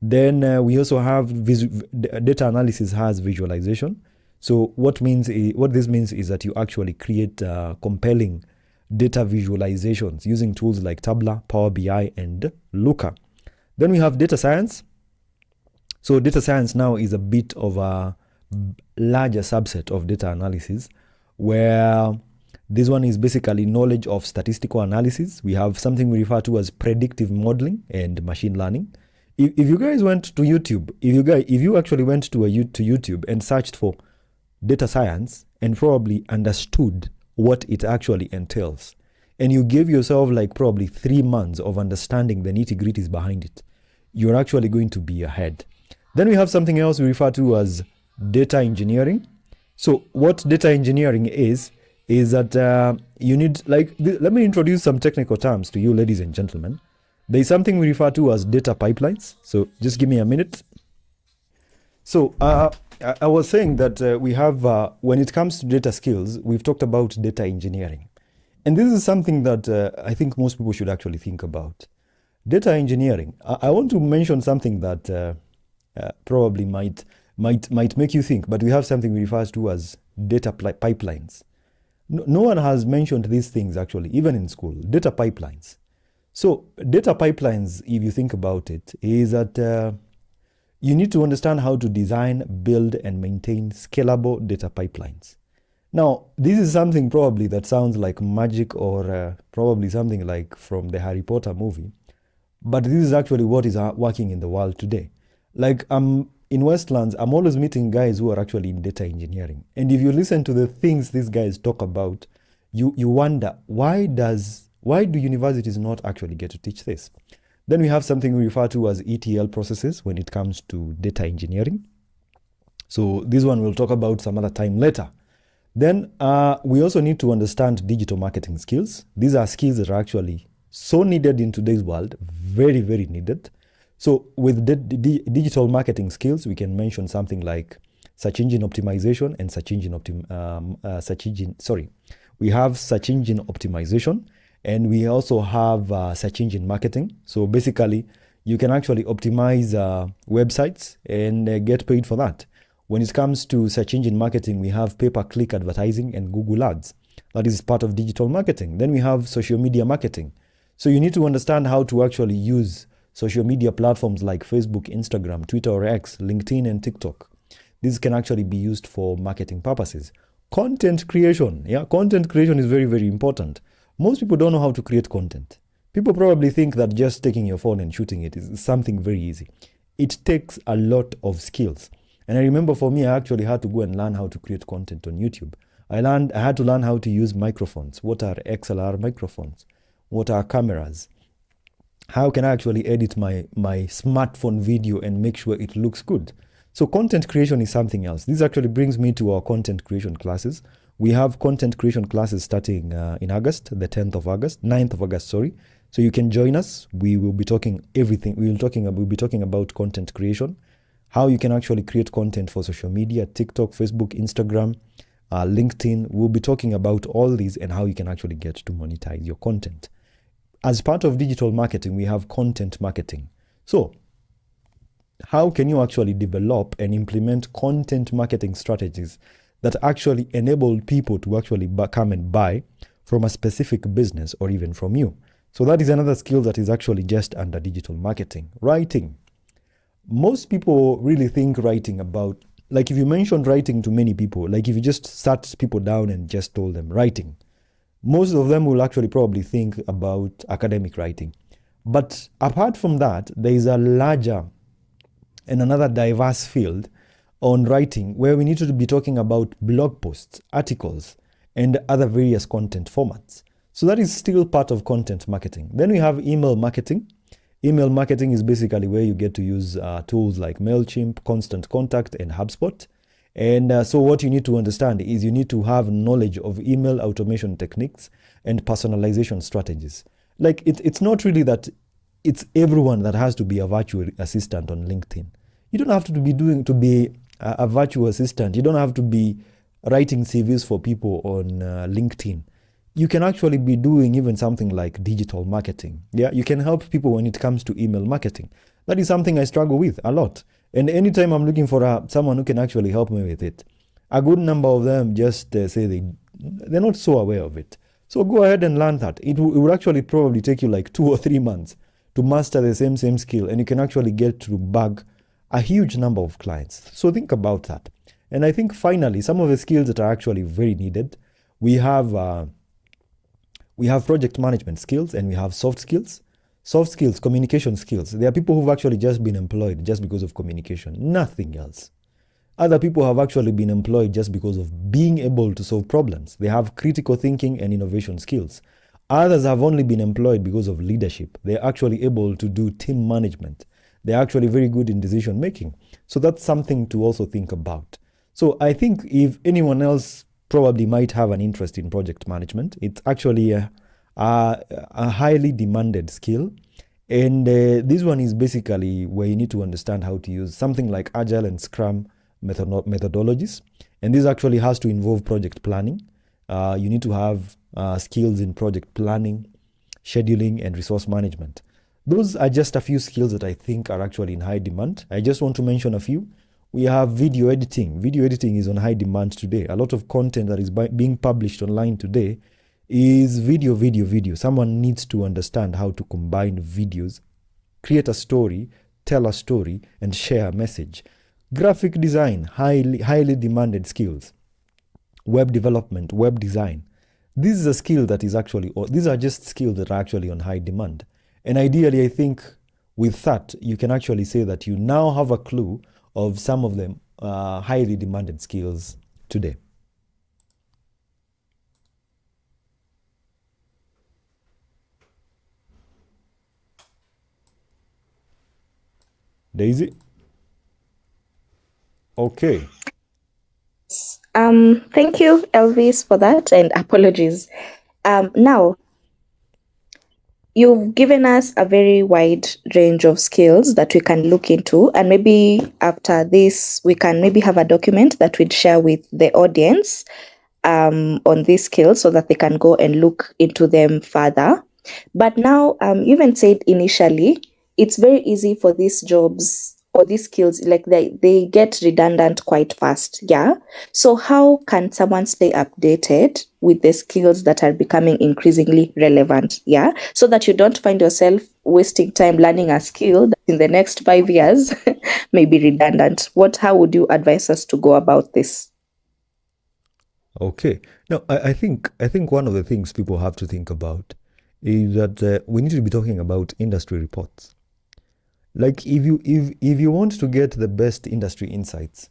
Then we also have data analysis has visualization. So what this means is that you actually create compelling data visualizations using tools like Tableau, Power BI, and Looker. Then we have data science. So data science now is a bit of a larger subset of data analysis, where this one is basically knowledge of statistical analysis. We have something we refer to as predictive modeling and machine learning. If you guys went to YouTube, if you actually went to YouTube and searched for data science and probably understood what it actually entails, and you gave yourself like probably 3 months of understanding the nitty-gritties behind it, you're actually going to be ahead. Then we have something else we refer to as data engineering. So what data engineering is that you need, let me introduce some technical terms to you, ladies and gentlemen. There is something we refer to as data pipelines. So just give me a minute. So I was saying that we have, when it comes to data skills, we've talked about data engineering. And this is something that I think most people should actually think about. Data engineering. I want to mention something that probably might make you think, but we have something we refer to as data pipelines. No one has mentioned these things actually, even in school, data pipelines. So data pipelines, if you think about it, is that you need to understand how to design, build, and maintain scalable data pipelines. Now, this is something probably that sounds like magic or probably something like from the Harry Potter movie, but this is actually what is working in the world today. Like in Westlands, I'm always meeting guys who are actually in data engineering. And if you listen to the things these guys talk about, you wonder, why do universities not actually get to teach this? Then we have something we refer to as ETL processes when it comes to data engineering. So this one we'll talk about some other time later. Then we also need to understand digital marketing skills. These are skills that are actually so needed in today's world, very, very needed. So with digital marketing skills, we can mention something like search engine optimization and we have search engine optimization, and we also have search engine marketing. So basically, you can actually optimize websites and get paid for that. When it comes to search engine marketing, we have pay-per-click advertising and Google Ads. That is part of digital marketing. Then we have social media marketing. So you need to understand how to actually use social media platforms like Facebook, Instagram, Twitter or X, LinkedIn and TikTok. These can actually be used for marketing purposes. Content creation. Yeah, content creation is very, very important. Most people don't know how to create content. People probably think that just taking your phone and shooting it is something very easy. It takes a lot of skills. And I remember for me, I actually had to go and learn how to create content on YouTube. I had to learn how to use microphones. What are XLR microphones? What are cameras? How can I actually edit my smartphone video and make sure it looks good? So content creation is something else. This actually brings me to our content creation classes. We have content creation classes starting in August, the 9th of August, sorry. So you can join us. We will be talking everything. We'll be talking about content creation, how you can actually create content for social media, TikTok, Facebook, Instagram, LinkedIn. We'll be talking about all these and how you can actually get to monetize your content. As part of digital marketing, we have content marketing. So how can you actually develop and implement content marketing strategies that actually enable people to actually come and buy from a specific business or even from you? So that is another skill that is actually just under digital marketing. Writing. Most people really think writing about, like if you mention writing to many people, like if you just sat people down and just told them writing, most of them will actually probably think about academic writing. But apart from that, there is a larger and another diverse field on writing where we need to be talking about blog posts, articles, and other various content formats. So that is still part of content marketing. Then we have email marketing. Email marketing is basically where you get to use tools like MailChimp, Constant Contact, and HubSpot. And so what you need to understand is you need to have knowledge of email automation techniques and personalization strategies. Like it's not really that it's everyone that has to be a virtual assistant on LinkedIn. You don't have to be a virtual assistant. You don't have to be writing CVs for people on LinkedIn. You can actually be doing even something like digital marketing. Yeah, you can help people when it comes to email marketing. That is something I struggle with a lot. And anytime I'm looking for someone who can actually help me with it, a good number of them just say they're not so aware of it. So go ahead and learn that. It will actually probably take you like 2 or 3 months to master the same skill, and you can actually get to bag a huge number of clients. So think about that. And I think finally, some of the skills that are actually very needed, we have project management skills and we have soft skills. Soft skills, communication skills. There are people who've actually just been employed just because of communication, nothing else. Other people have actually been employed just because of being able to solve problems. They have critical thinking and innovation skills. Others have only been employed because of leadership. They're actually able to do team management. They're actually very good in decision making. So that's something to also think about. So I think if anyone else probably might have an interest in project management, it's actually a highly demanded skill. And this one is basically where you need to understand how to use something like Agile and Scrum methodologies. And this actually has to involve project planning. You need to have skills in project planning, scheduling, and resource management. Those are just a few skills that I think are actually in high demand. I just want to mention a few. We have video editing. Video editing is on high demand today. A lot of content that is being published online today is video. Someone needs to understand how to combine videos, create a story, tell a story, and share a message. Graphic design, highly demanded skills. Web development, web design. This is a skill that is actually, or these are just skills that are actually on high demand. And ideally, I think with that, you can actually say that you now have a clue of some of the highly demanded skills today. Daisy? Okay.
Thank you, Elvis, for that, and apologies. Now, you've given us a very wide range of skills that we can look into, and maybe after this, we can maybe have a document that we'd share with the audience on these skills so that they can go and look into them further. But now, you even said initially, it's very easy for these jobs or these skills, like they get redundant quite fast. Yeah. So how can someone stay updated with the skills that are becoming increasingly relevant? Yeah. So that you don't find yourself wasting time learning a skill that in the next 5 years may be redundant. How would you advise us to go about this?
Okay. Now, I think one of the things people have to think about is that we need to be talking about industry reports. Like if you want to get the best industry insights,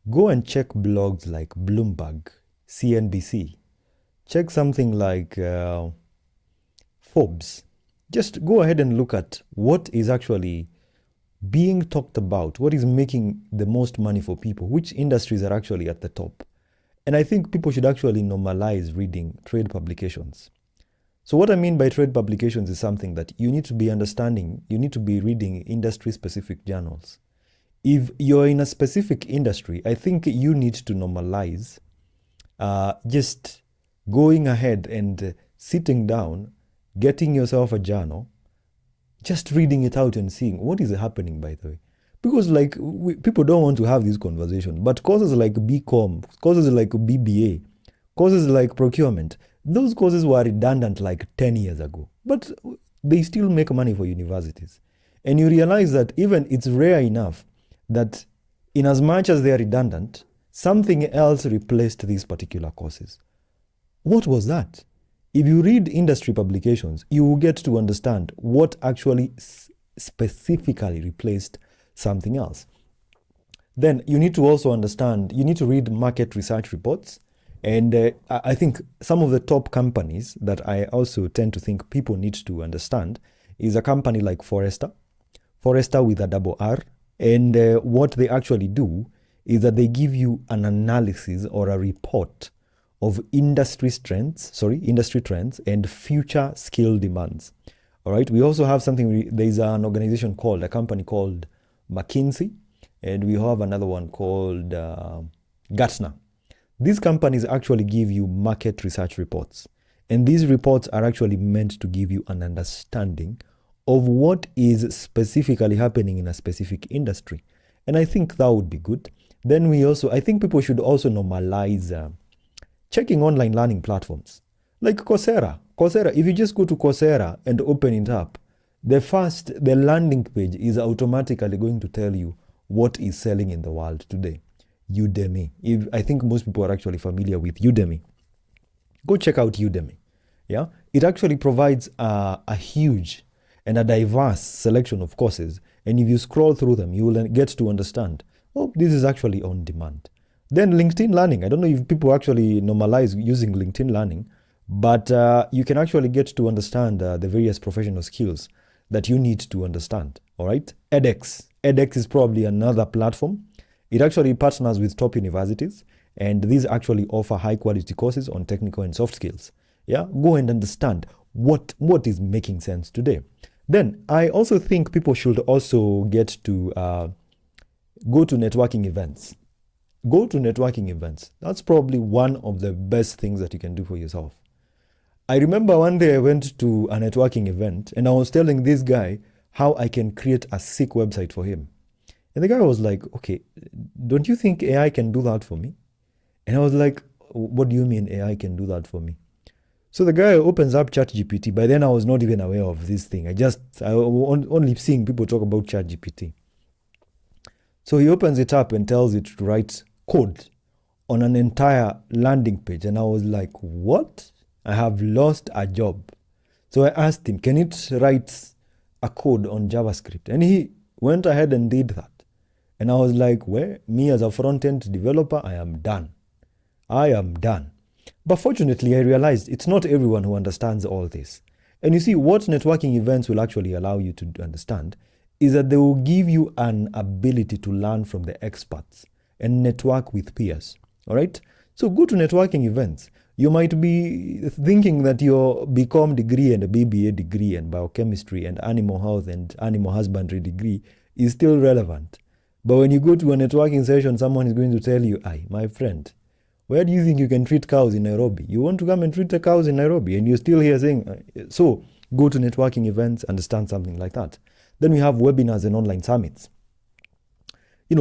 go and check blogs like Bloomberg, CNBC. Check something like Forbes. Just go ahead and look at what is actually being talked about, what is making the most money for people, which industries are actually at the top. And I think people should actually normalize reading trade publications. So, what I mean by trade publications is something that you need to be understanding, you need to be reading industry specific journals. If you're in a specific industry, I think you need to normalize just going ahead and sitting down, getting yourself a journal, just reading it out and seeing what is happening, by the way. Because like people don't want to have this conversation, but courses like BCom, courses like BBA, courses like procurement, those courses were redundant like 10 years ago, but they still make money for universities. And you realize that even it's rare enough that in as much as they are redundant, something else replaced these particular courses. What was that? If you read industry publications, you will get to understand what actually specifically replaced something else. Then you need to also understand, you need to read market research reports. And I think some of the top companies that I also tend to think people need to understand is a company like Forrester, Forrester with a double R. And what they actually do is that they give you an analysis or a report of industry trends and future skill demands. All right. We also have there's an organization called, a company called McKinsey, and we have another one called Gartner. These companies actually give you market research reports. And these reports are actually meant to give you an understanding of what is specifically happening in a specific industry. And I think that would be good. Then I think people should also normalize checking online learning platforms like Coursera. If you just go to Coursera and open it up, the landing page is automatically going to tell you what is selling in the world today. Udemy. I think most people are actually familiar with Udemy. Go check out Udemy. Yeah, it actually provides a huge and a diverse selection of courses. And if you scroll through them, you will get to understand, oh, this is actually on demand. Then LinkedIn Learning. I don't know if people actually normalize using LinkedIn Learning, but you can actually get to understand the various professional skills that you need to understand. All right. edX is probably another platform. It actually partners with top universities, and these actually offer high quality courses on technical and soft skills. Yeah, go and understand what is making sense today. Then I also think people should also get to go to networking events. Go to networking events. That's probably one of the best things that you can do for yourself. I remember one day I went to a networking event and I was telling this guy how I can create a sick website for him. And the guy was like, okay, don't you think AI can do that for me? And I was like, what do you mean AI can do that for me? So the guy opens up ChatGPT. By then I was not even aware of this thing. I only seeing people talk about ChatGPT. So he opens it up and tells it to write code on an entire landing page. And I was like, what? I have lost a job. So I asked him, can it write a code on JavaScript? And he went ahead and did that. And I was like, well, me as a front-end developer, I am done. But fortunately, I realized it's not everyone who understands all this. And you see, what networking events will actually allow you to understand is that they will give you an ability to learn from the experts and network with peers. All right. So go to networking events. You might be thinking that your BCom degree and a BBA degree and biochemistry and animal health and animal husbandry degree is still relevant. But when you go to a networking session, someone is going to tell you, "Aye, my friend, where do you think you can treat cows in Nairobi? You want to come and treat the cows in Nairobi?" And you're still here saying, so go to networking events, understand something like that. Then we have webinars and online summits.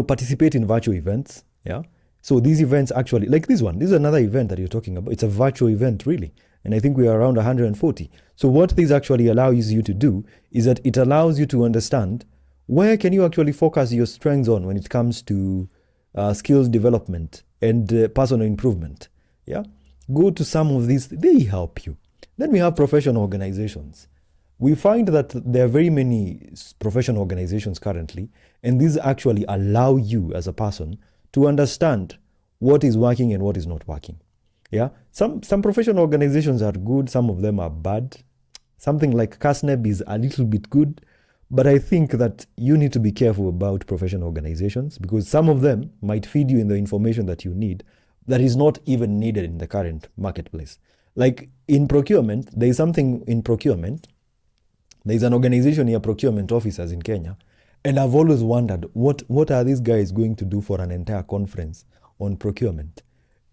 Participate in virtual events. Yeah. So these events actually, like this one, this is another event that you're talking about. It's a virtual event, really. And I think we are around 140. So what this actually allows you to do is that it allows you to understand where can you actually focus your strengths on when it comes to skills development and personal improvement. Yeah. Go to some of these, they help you. Then we have professional organizations. We find that there are very many professional organizations currently, and these actually allow you as a person to understand what is working and what is not working. Yeah, some professional organizations are good, some of them are bad. Something like CASNEB is a little bit good, but I think that you need to be careful about professional organizations because some of them might feed you in the information that you need that is not even needed in the current marketplace. Like in procurement, there is something in procurement. There's an organization here, procurement officers in Kenya, and I've always wondered, what are these guys going to do for an entire conference on procurement?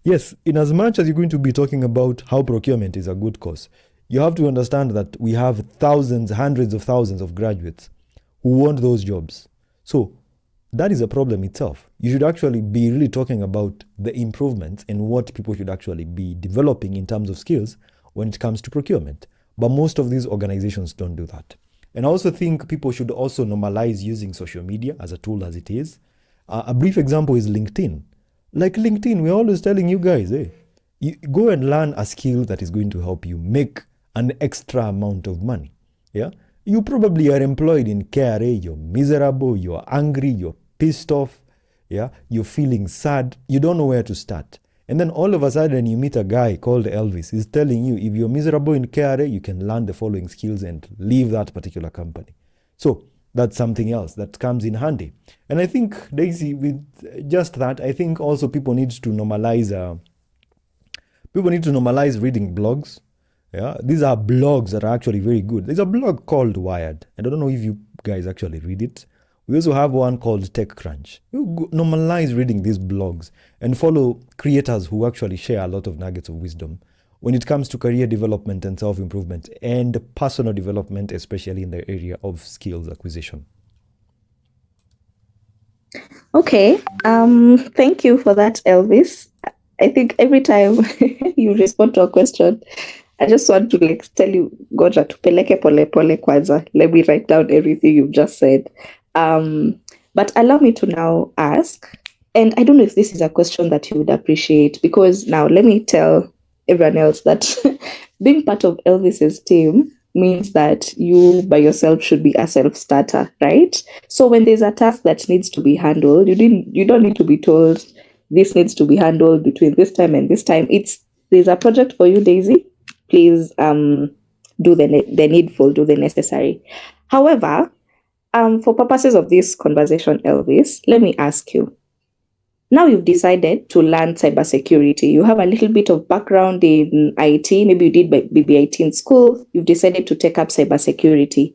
Yes, in as much as you're going to be talking about how procurement is a good cause, you have to understand that we have thousands, hundreds of thousands of graduates who want those jobs. So that is a problem itself. You should actually be really talking about the improvements and what people should actually be developing in terms of skills when it comes to procurement. But most of these organizations don't do that. And I also think people should also normalize using social media as a tool as it is. A brief example is LinkedIn. Like LinkedIn, we're always telling you guys, hey, you go and learn a skill that is going to help you make an extra amount of money. Yeah, you probably are employed in KRA, you're miserable, you're angry, you're pissed off, yeah, you're feeling sad, you don't know where to start. And then all of a sudden you meet a guy called Elvis. He's telling you if you're miserable in KRA, you can learn the following skills and leave that particular company. So that's something else that comes in handy. And I think, Daisy, with just that, I think also people need to normalize reading blogs. Yeah, these are blogs that are actually very good. There's a blog called Wired. I don't know if you guys actually read it. We also have one called TechCrunch. You normalize reading these blogs and follow creators who actually share a lot of nuggets of wisdom when it comes to career development and self-improvement and personal development, especially in the area of skills acquisition.
Okay. Thank you for that, Elvis. I think every time you respond to a question, I just want to tell you, Goja, tupeleke pole pole kwanza. Let me write down everything you've just said. But allow me to now ask, and I don't know if this is a question that you would appreciate, because now let me tell everyone else that being part of Elvis's team means that you by yourself should be a self-starter, right? So when there's a task that needs to be handled, you don't need to be told this needs to be handled between this time and this time. There's a project for you, Daisy. Please do the needful, do the necessary. However, for purposes of this conversation, Elvis, let me ask you. Now you've decided to learn cybersecurity. You have a little bit of background in IT. Maybe you did BBIT in school. You've decided to take up cybersecurity.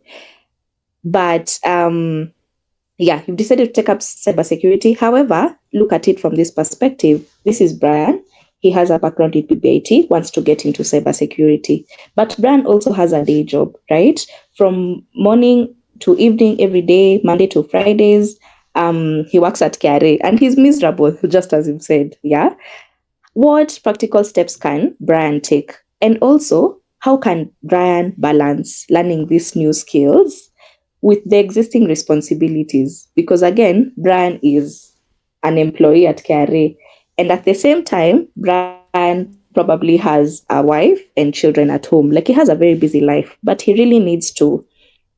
But you've decided to take up cybersecurity. However, look at it from this perspective. This is Brian. He has a background in BBIT, wants to get into cybersecurity. But Brian also has a day job, right? From morning to evening, every day, Monday to Fridays. He works at KRA and he's miserable, just as you said. Yeah. What practical steps can Brian take? And also, how can Brian balance learning these new skills with the existing responsibilities? Because again, Brian is an employee at KRA. And at the same time, Brian probably has a wife and children at home. Like he has a very busy life, but he really needs to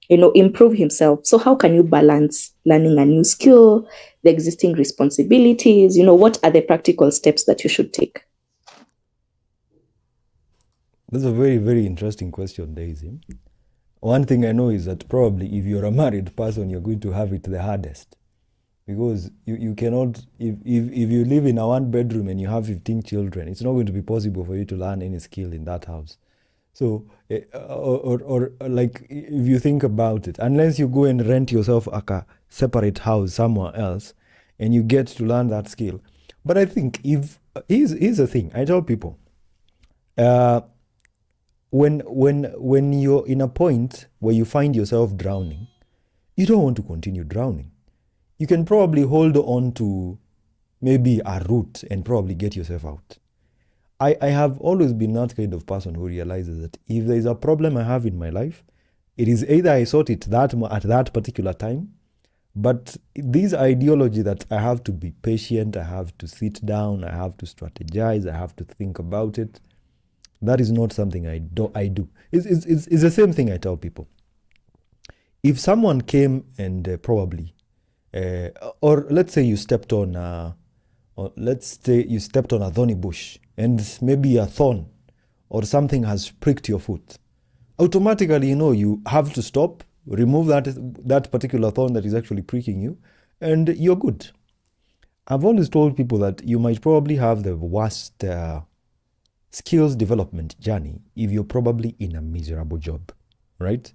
improve himself. So how can you balance learning a new skill, the existing responsibilities? What are the practical steps that you should take?
That's a very, very interesting question, Daisy. One thing I know is that probably if you're a married person, you're going to have it the hardest. because you cannot, if you live in a one bedroom and you have 15 children, it's not going to be possible for you to learn any skill in that house. So, or like if you think about it, unless you go and rent yourself a separate house somewhere else and you get to learn that skill. But I think here's the thing, I tell people, when you're in a point where you find yourself drowning, you don't want to continue drowning. You can probably hold on to maybe a route and probably get yourself out. I have always been that kind of person who realizes that if there is a problem I have in my life, it is either I sort it at that particular time, but this ideology that I have to be patient, I have to sit down, I have to strategize, I have to think about it, that is not something I do. It's the same thing I tell people. If someone came and probably, or let's say you stepped on a thorny bush and maybe a thorn or something has pricked your foot, automatically, you have to stop, remove that particular thorn that is actually pricking you, and you're good. I've always told people that you might probably have the worst skills development journey if you're probably in a miserable job, right?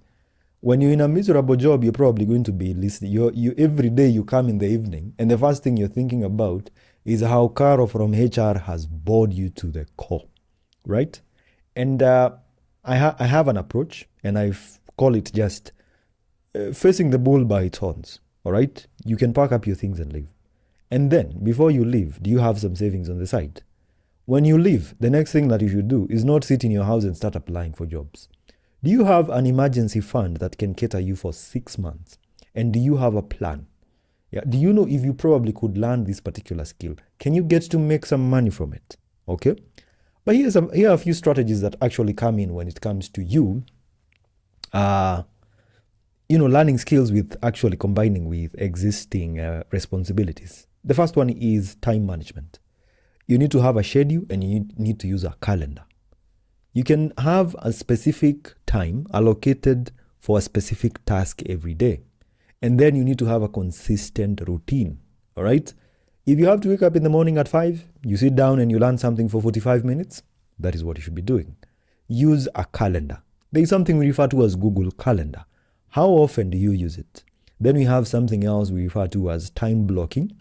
When you're in a miserable job, you're probably going to be listening. You every day you come in the evening, and the first thing you're thinking about is how Caro from HR has bored you to the core, right? And I have an approach, and I call it just facing the bull by its horns, all right? You can pack up your things and leave. And then, before you leave, do you have some savings on the side? When you leave, the next thing that you should do is not sit in your house and start applying for jobs. Do you have an emergency fund that can cater you for 6 months? And do you have a plan? Yeah. Do you know if you probably could learn this particular skill, can you get to make some money from it? Okay. But here are a few strategies that actually come in when it comes to you, learning skills with actually combining with existing responsibilities. The first one is time management. You need to have a schedule and you need to use a calendar. You can have a specific time allocated for a specific task every day. And then you need to have a consistent routine, all right? If you have to wake up in the morning at 5, you sit down and you learn something for 45 minutes, that is what you should be doing. Use a calendar. There is something we refer to as Google Calendar. How often do you use it? Then we have something else we refer to as time blocking.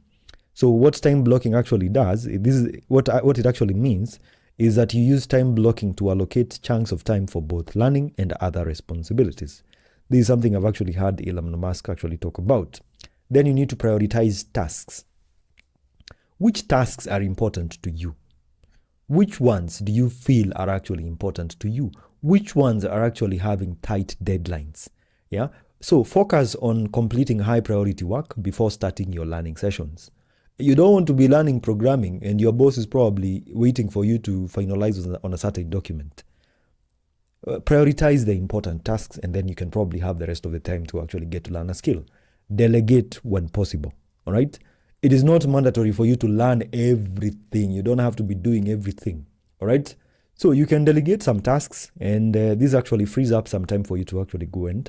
So what time blocking actually does, this is what it actually means, is that you use time blocking to allocate chunks of time for both learning and other responsibilities. This is something I've actually heard Elon Musk actually talk about. Then you need to prioritize tasks. Which tasks are important to you? Which ones do you feel are actually important to you? Which ones are actually having tight deadlines? Yeah. So focus on completing high priority work before starting your learning sessions. You don't want to be learning programming and your boss is probably waiting for you to finalize on a certain document. Prioritize the important tasks and then you can probably have the rest of the time to actually get to learn a skill. Delegate when possible, all right? It is not mandatory for you to learn everything. You don't have to be doing everything, all right? So you can delegate some tasks and this actually frees up some time for you to actually go and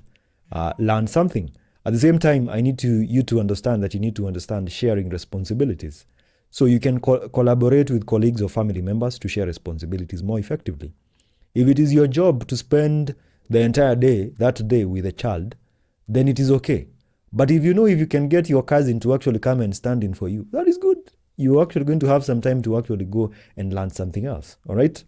learn something. At the same time, I need you to understand that you need to understand sharing responsibilities. So you can collaborate with colleagues or family members to share responsibilities more effectively. If it is your job to spend the entire day, that day with a child, then it is okay. But if you can get your cousin to actually come and stand in for you, that is good. You're actually going to have some time to actually go and learn something else, all right?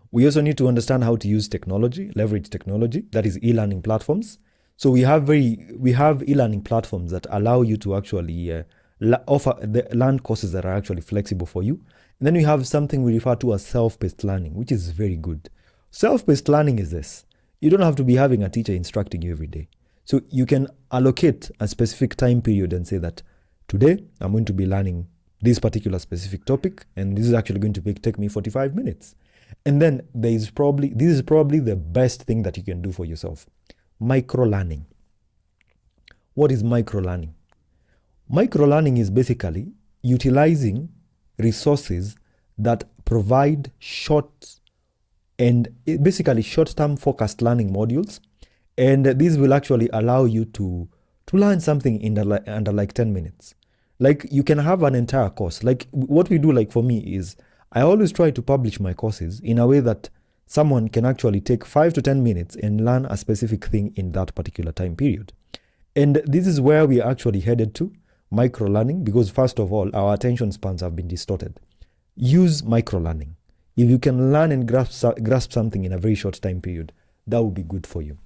We also need to understand how to use technology, leverage technology, that is e-learning platforms. So we have e-learning platforms that allow you to actually learn courses that are actually flexible for you. And then we have something we refer to as self-paced learning, which is very good. Self-paced learning is this. You don't have to be having a teacher instructing you every day. So you can allocate a specific time period and say that today I'm going to be learning this particular specific topic, and this is actually going to take me 45 minutes. And then this is probably the best thing that you can do for yourself. Micro-learning. What is micro-learning? Micro-learning is basically utilizing resources that provide short-term focused learning modules, and this will actually allow you to to learn something in under like 10 minutes. Like you can have an entire course. Like what we do, like for me, is I always try to publish my courses in a way that someone can actually take 5 to 10 minutes and learn a specific thing in that particular time period. And this is where we are actually headed to, micro learning, because first of all, our attention spans have been distorted. Use micro learning. If you can learn and grasp something in a very short time period, that would be good for you.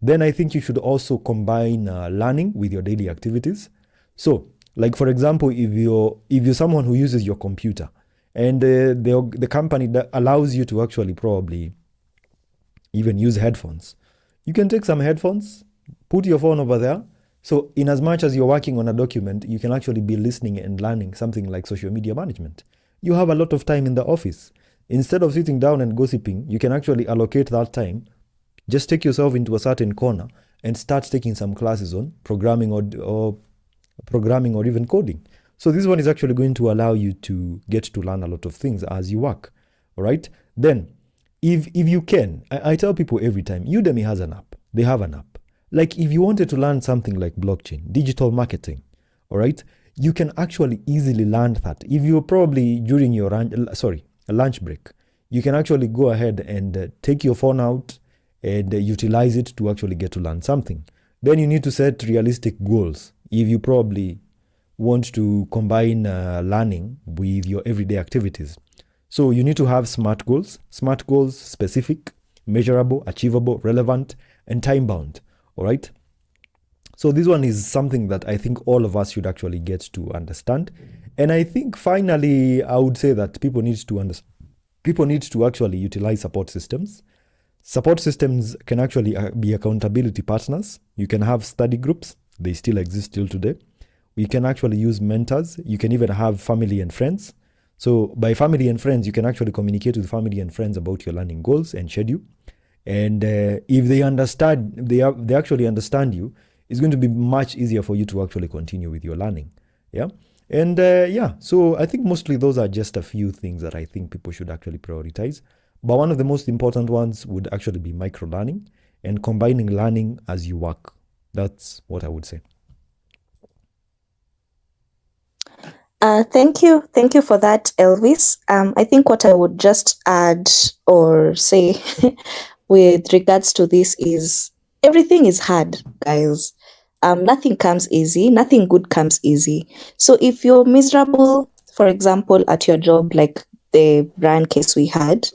Then I think you should also combine learning with your daily activities. So, like for example, if you're someone who uses your computer, and the company that allows you to actually probably even use headphones, you can take some headphones, put your phone over there. So in as much as you're working on a document, you can actually be listening and learning something like social media management. You have a lot of time in the office. Instead of sitting down and gossiping, you can actually allocate that time. Just take yourself into a certain corner and start taking some classes on programming or programming or even coding. So this one is actually going to allow you to get to learn a lot of things as you work. All right. Then if you can, I tell people every time, Udemy has an app. They have an app. Like if you wanted to learn something like blockchain, digital marketing, all right, you can actually easily learn that. If you're probably during your lunch break, you can actually go ahead and take your phone out and utilize it to actually get to learn something. Then you need to set realistic goals. If you probably want to combine learning with your everyday activities. So you need to have SMART goals, specific, measurable, achievable, relevant, and time-bound. All right. So this one is something that I think all of us should actually get to understand. And I think finally, I would say that people need to actually utilize support systems. Support systems can actually be accountability partners. You can have study groups. They still exist till today. You can actually use mentors. You can even have family and friends. So by family and friends, you can actually communicate with family and friends about your learning goals and schedule. And if they understand, they actually understand you, it's going to be much easier for you to actually continue with your learning. Yeah. And so I think mostly those are just a few things that I think people should actually prioritize. But one of the most important ones would actually be micro learning and combining learning as you work. That's what I would say.
Thank you. Thank you for that, Elvis. I think what I would just add or say with regards to this is everything is hard, guys. Nothing comes easy. Nothing good comes easy. So if you're miserable, for example, at your job, like the brand case we had,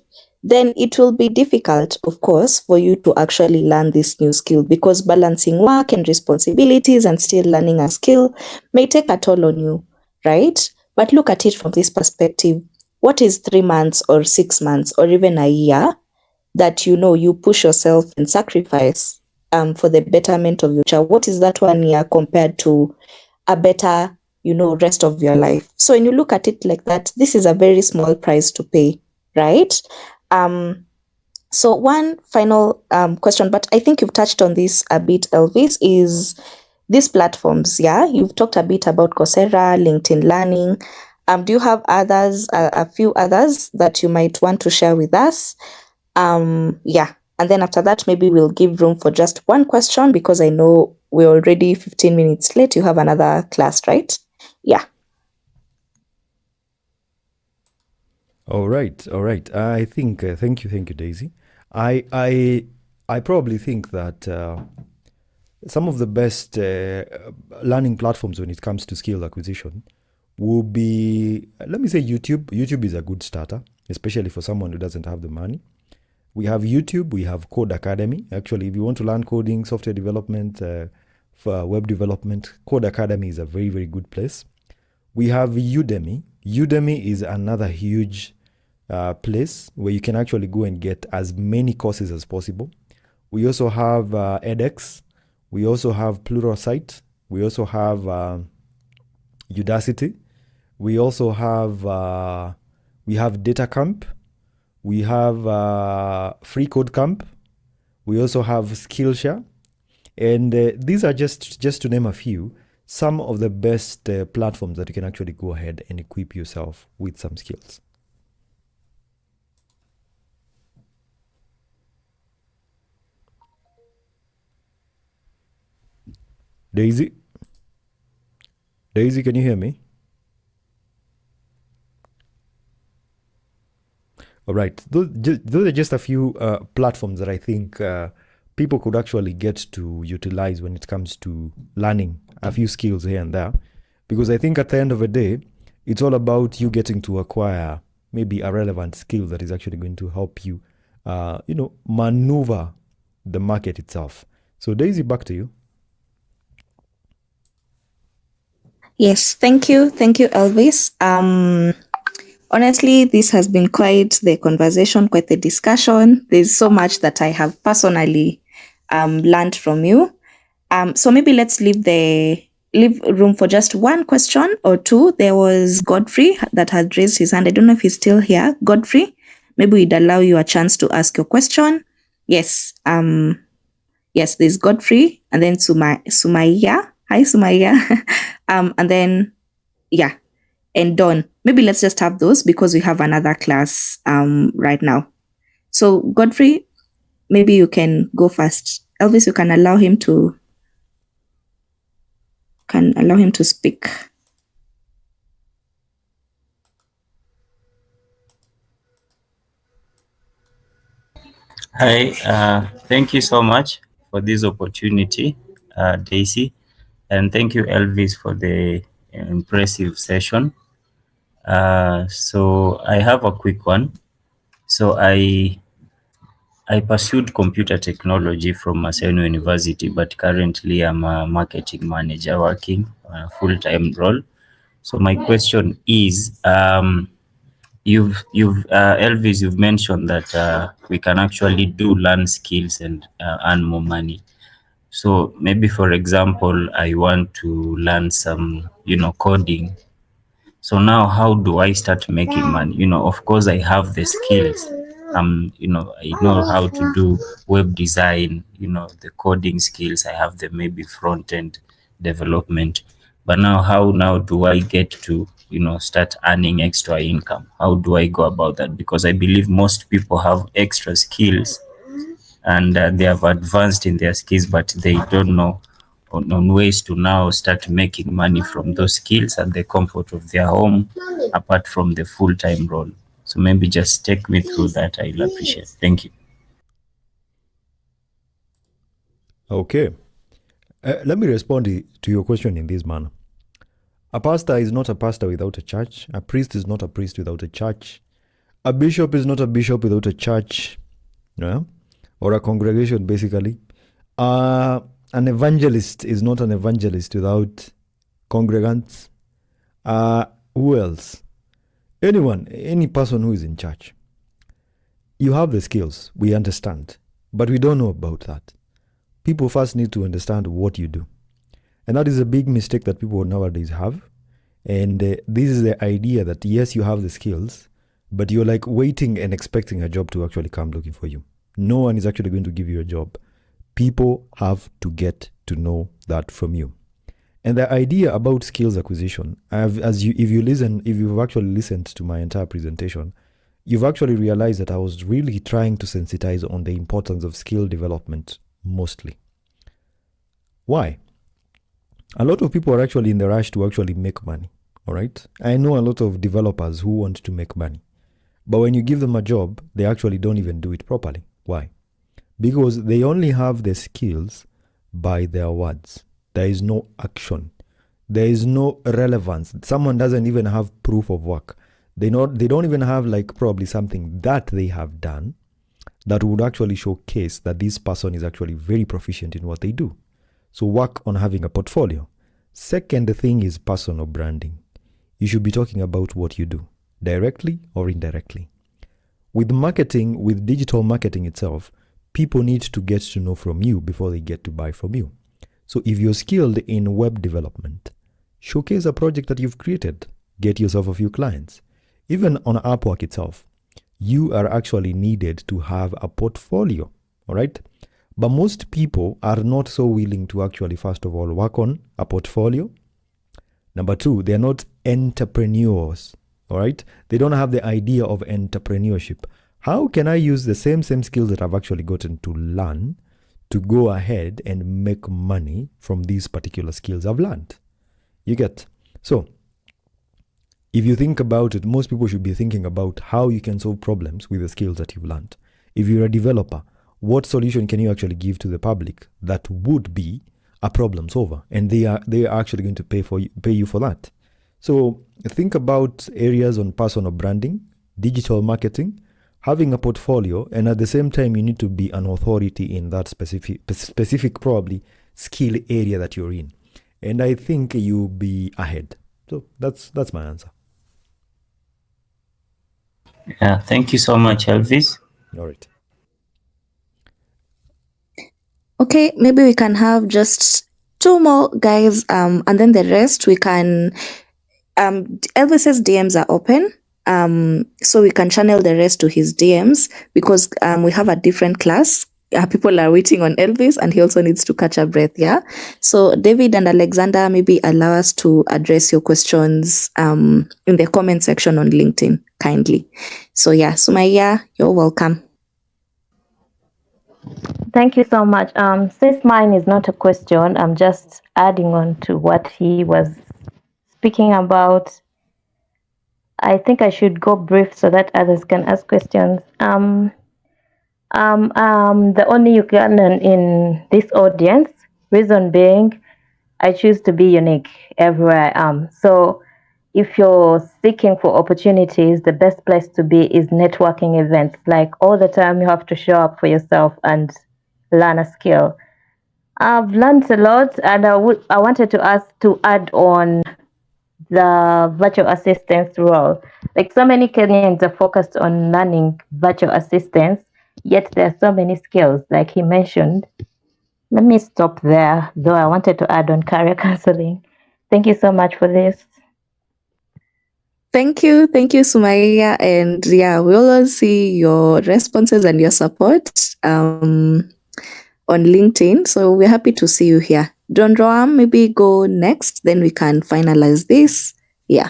then it will be difficult, of course, for you to actually learn this new skill because balancing work and responsibilities and still learning a skill may take a toll on you, right? But look at it from this perspective. What is 3 months or 6 months or even a year that you push yourself and sacrifice for the betterment of your child? What is that 1 year compared to a better, rest of your life? So when you look at it like that, this is a very small price to pay, right? So one final question, but I think you've touched on this a bit, Elvis, is these platforms. Yeah, you've talked a bit about Coursera, LinkedIn Learning. Do you have others, a few others that you might want to share with us? Yeah, and then after that, maybe we'll give room for just one question because I know we're already 15 minutes late. You have another class, right? Yeah.
All right. I think thank you, Daisy. I probably think that some of the best learning platforms when it comes to skill acquisition will be, let me say, YouTube. YouTube is a good starter, especially for someone who doesn't have the money. We have YouTube. We have Code Academy. Actually, if you want to learn coding, software development, for web development, Code Academy is a very, very good place. We have Udemy. Udemy is another huge place where you can actually go and get as many courses as possible. We also have edX. We also have Pluralsight. We also have Udacity. We also have DataCamp. We have Free Code Camp. We also have Skillshare. And these are just to name a few, some of the best platforms that you can actually go ahead and equip yourself with some skills. Daisy? Daisy, can you hear me? All right. Those are just a few platforms that I think people could actually get to utilize when it comes to learning a few skills here and there. Because I think at the end of the day, it's all about you getting to acquire maybe a relevant skill that is actually going to help you, maneuver the market itself. So Daisy, back to you.
Yes, thank you. Thank you, Elvis. Honestly, this has been quite the conversation, quite the discussion. There's so much that I have personally learned from you. So maybe let's leave room for just one question or two. There was Godfrey that had raised his hand. I don't know if he's still here. Godfrey, maybe we'd allow you a chance to ask your question. Yes. Yes, there's Godfrey, and then Sumaya. Hi, Sumaya. And then and Dawn. Maybe let's just have those because we have another class right now. So Godfrey, maybe you can go first. Elvis, you can allow him to speak.
Hi, thank you so much for this opportunity, Daisy, and thank you, Elvis, for the impressive session. So I have a quick one. So I pursued computer technology from Maseno University, but currently I'm a marketing manager working on a full-time role. So my question is, Elvis, you've mentioned that we can actually learn skills and earn more money. So maybe, for example, I want to learn some, coding. So now, how do I start making money? Of course, I have the skills. I know how to do web design. The coding skills. I have the maybe front end development. But now, how now do I get to start earning extra income? How do I go about that? Because I believe most people have extra skills and they have advanced in their skills, but they don't know on ways to now start making money from those skills at the comfort of their home, apart from the full-time role. So maybe just take me through that. I'll appreciate. Thank you.
Okay. Let me respond to your question in this manner. A pastor is not a pastor without a church. A priest is not a priest without a church. A bishop is not a bishop without a church, or a congregation, basically. An evangelist is not an evangelist without congregants. Who else? Anyone, any person who is in church. You have the skills, we understand, but we don't know about that. People first need to understand what you do. And that is a big mistake that people nowadays have. And this is the idea that, yes, you have the skills, but you're like waiting and expecting a job to actually come looking for you. No one is actually going to give you a job. People have to get to know that from you. And the idea about skills acquisition, if you've actually listened to my entire presentation, you've actually realized that I was really trying to sensitize on the importance of skill development mostly. Why? A lot of people are actually in the rush to actually make money, all right? I know a lot of developers who want to make money. But when you give them a job, they actually don't even do it properly. Why? Because they only have the skills by their words. There is no action. There is no relevance. Someone doesn't even have proof of work. They don't even have like probably something that they have done that would actually showcase that this person is actually very proficient in what they do. So work on having a portfolio. Second thing is personal branding. You should be talking about what you do, directly or indirectly. With marketing, with digital marketing itself, people need to get to know from you before they get to buy from you. So if you're skilled in web development, showcase a project that you've created. Get yourself a few clients. Even on Upwork itself, you are actually needed to have a portfolio, all right? But most people are not so willing to actually, first of all, work on a portfolio. Number two, they're not entrepreneurs, all right? They don't have the idea of entrepreneurship. How can I use the same skills that I've actually gotten to learn to go ahead and make money from these particular skills I've learned? You get? So, if you think about it, most people should be thinking about how you can solve problems with the skills that you've learned. If you're a developer, what solution can you actually give to the public that would be a problem solver? And they are actually going to pay you for that. So think about areas on personal branding, digital marketing, having a portfolio, and at the same time, you need to be an authority in that specific probably skill area that you're in. And I think you'll be ahead. So that's my answer.
Yeah, thank you so much, Elvis.
All right.
Okay, maybe we can have just two more guys, and then the rest we can. Elvis's DMs are open, so we can channel the rest to his DMs because we have a different class. People are waiting on Elvis, and he also needs to catch a breath. Yeah. So David and Alexander, maybe allow us to address your questions in the comment section on LinkedIn, kindly. So yeah, Sumaya, you're welcome.
Thank you so much. Since mine is not a question, I'm just adding on to what he was speaking about. I think I should go brief so that others can ask questions. The only Ugandan in this audience, reason being, I choose to be unique everywhere I am. So if you're seeking for opportunities, the best place to be is networking events. Like all the time, you have to show up for yourself and learn a skill. I've learned a lot, and I wanted to add on the virtual assistance role. Like so many Kenyans are focused on learning virtual assistance, yet there are so many skills, like he mentioned. Let me stop there, though I wanted to add on career counseling. Thank you so much for this.
Thank you, Sumaya, and yeah, we'll all see your responses and your support on LinkedIn. So we're happy to see you here. Don Roam, maybe go next, then we can finalize this. Yeah.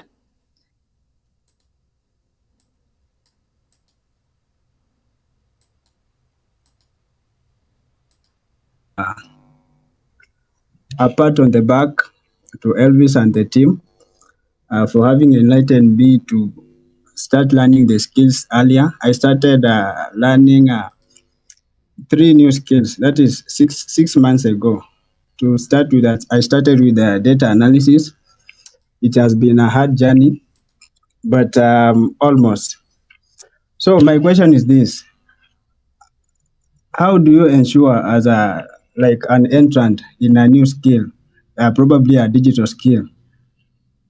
A pat on the back to Elvis and the team for having enlightened me to start learning the skills earlier. I started learning 3 new skills. That is six months ago. To start with that, I started with data analysis. It has been a hard journey, but almost. So my question is this: how do you ensure, as an entrant in a new skill, probably a digital skill,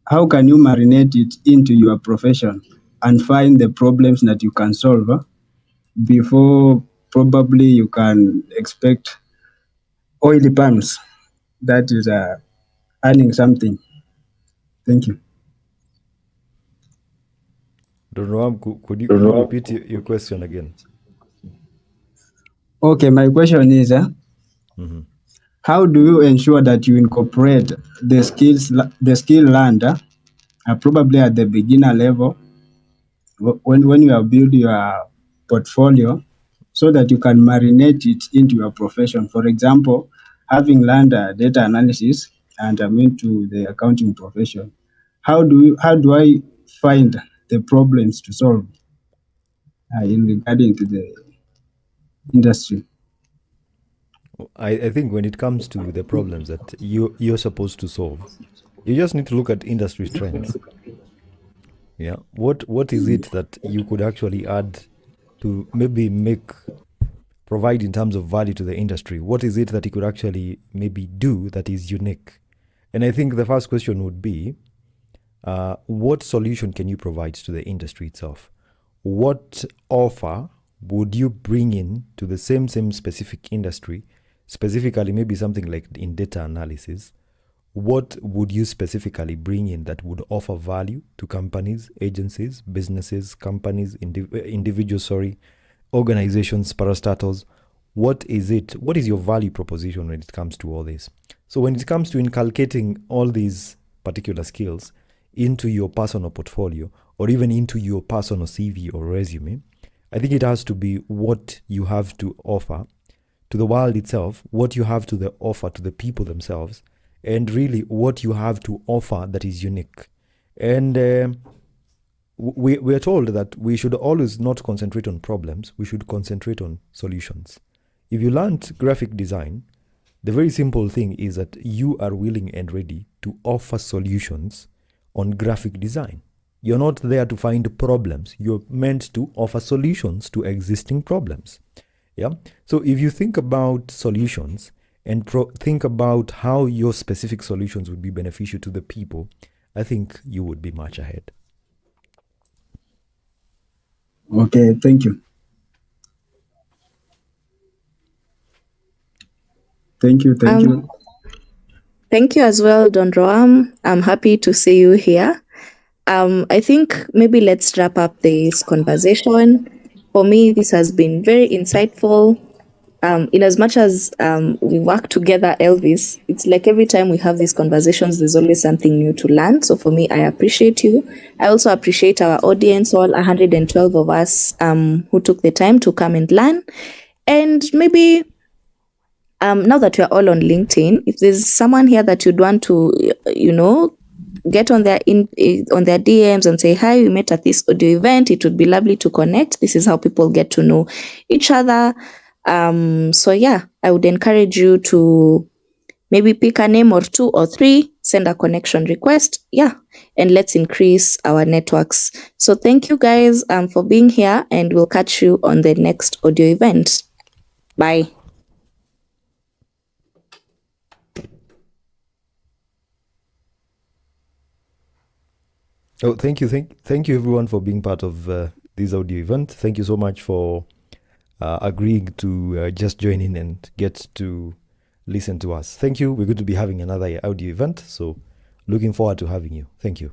how can you marinate it into your profession and find the problems that you can solve before probably you can expect oily palms that is earning something? Thank you.
Don Roam, could you repeat your question again?
Okay, my question is, how do you ensure that you incorporate the skill learned, probably at the beginner level, when you have built your portfolio, so that you can marinate it into your profession? For example, having learned data analysis and I'm into the accounting profession, how do I find the problems to solve in regarding to the industry?
I think when it comes to the problems that you're supposed to solve, you just need to look at industry trends. Yeah, what is it that you could actually add to maybe provide in terms of value to the industry? What is it that you could actually maybe do that is unique? And I think the first question would be, what solution can you provide to the industry itself? What offer would you bring in to the same specific industry, specifically maybe something like in data analysis? What would you specifically bring in that would offer value to companies, agencies, businesses, companies, individuals, organizations, parastatals? What is it? What is your value proposition when it comes to all this? So when it comes to inculcating all these particular skills into your personal portfolio or even into your personal CV or resume, I think it has to be what you have to offer to the world itself, what you have to offer to the people themselves, and really what you have to offer that is unique. And we are told that we should always not concentrate on problems, we should concentrate on solutions. If you learned graphic design, the very simple thing is that you are willing and ready to offer solutions on graphic design. You're not there to find problems. You're meant to offer solutions to existing problems. Yeah. So if you think about solutions and think about how your specific solutions would be beneficial to the people, I think you would be much ahead.
Okay, thank you. Thank you.
Thank you as well, Don Roam. I'm happy to see you here. I think maybe let's wrap up this conversation. For me, this has been very insightful. In as much as we work together, Elvis, it's like every time we have these conversations, there's always something new to learn. So for me, I appreciate you. I also appreciate our audience, all 112 of us who took the time to come and learn. And maybe now that we're all on LinkedIn, if there's someone here that you'd want to, get on their DMs and say, hi, we met at this audio event. It would be lovely to connect. This is how people get to know each other. So yeah, I would encourage you to maybe pick a name or 2 or 3, send a connection request. Yeah. And let's increase our networks. So thank you guys for being here, and we'll catch you on the next audio event. Bye.
Oh, thank you. Thank you everyone for being part of this audio event. Thank you so much for agreeing to just join in and get to listen to us. Thank you. We're going to be having another audio event, so looking forward to having you. Thank you.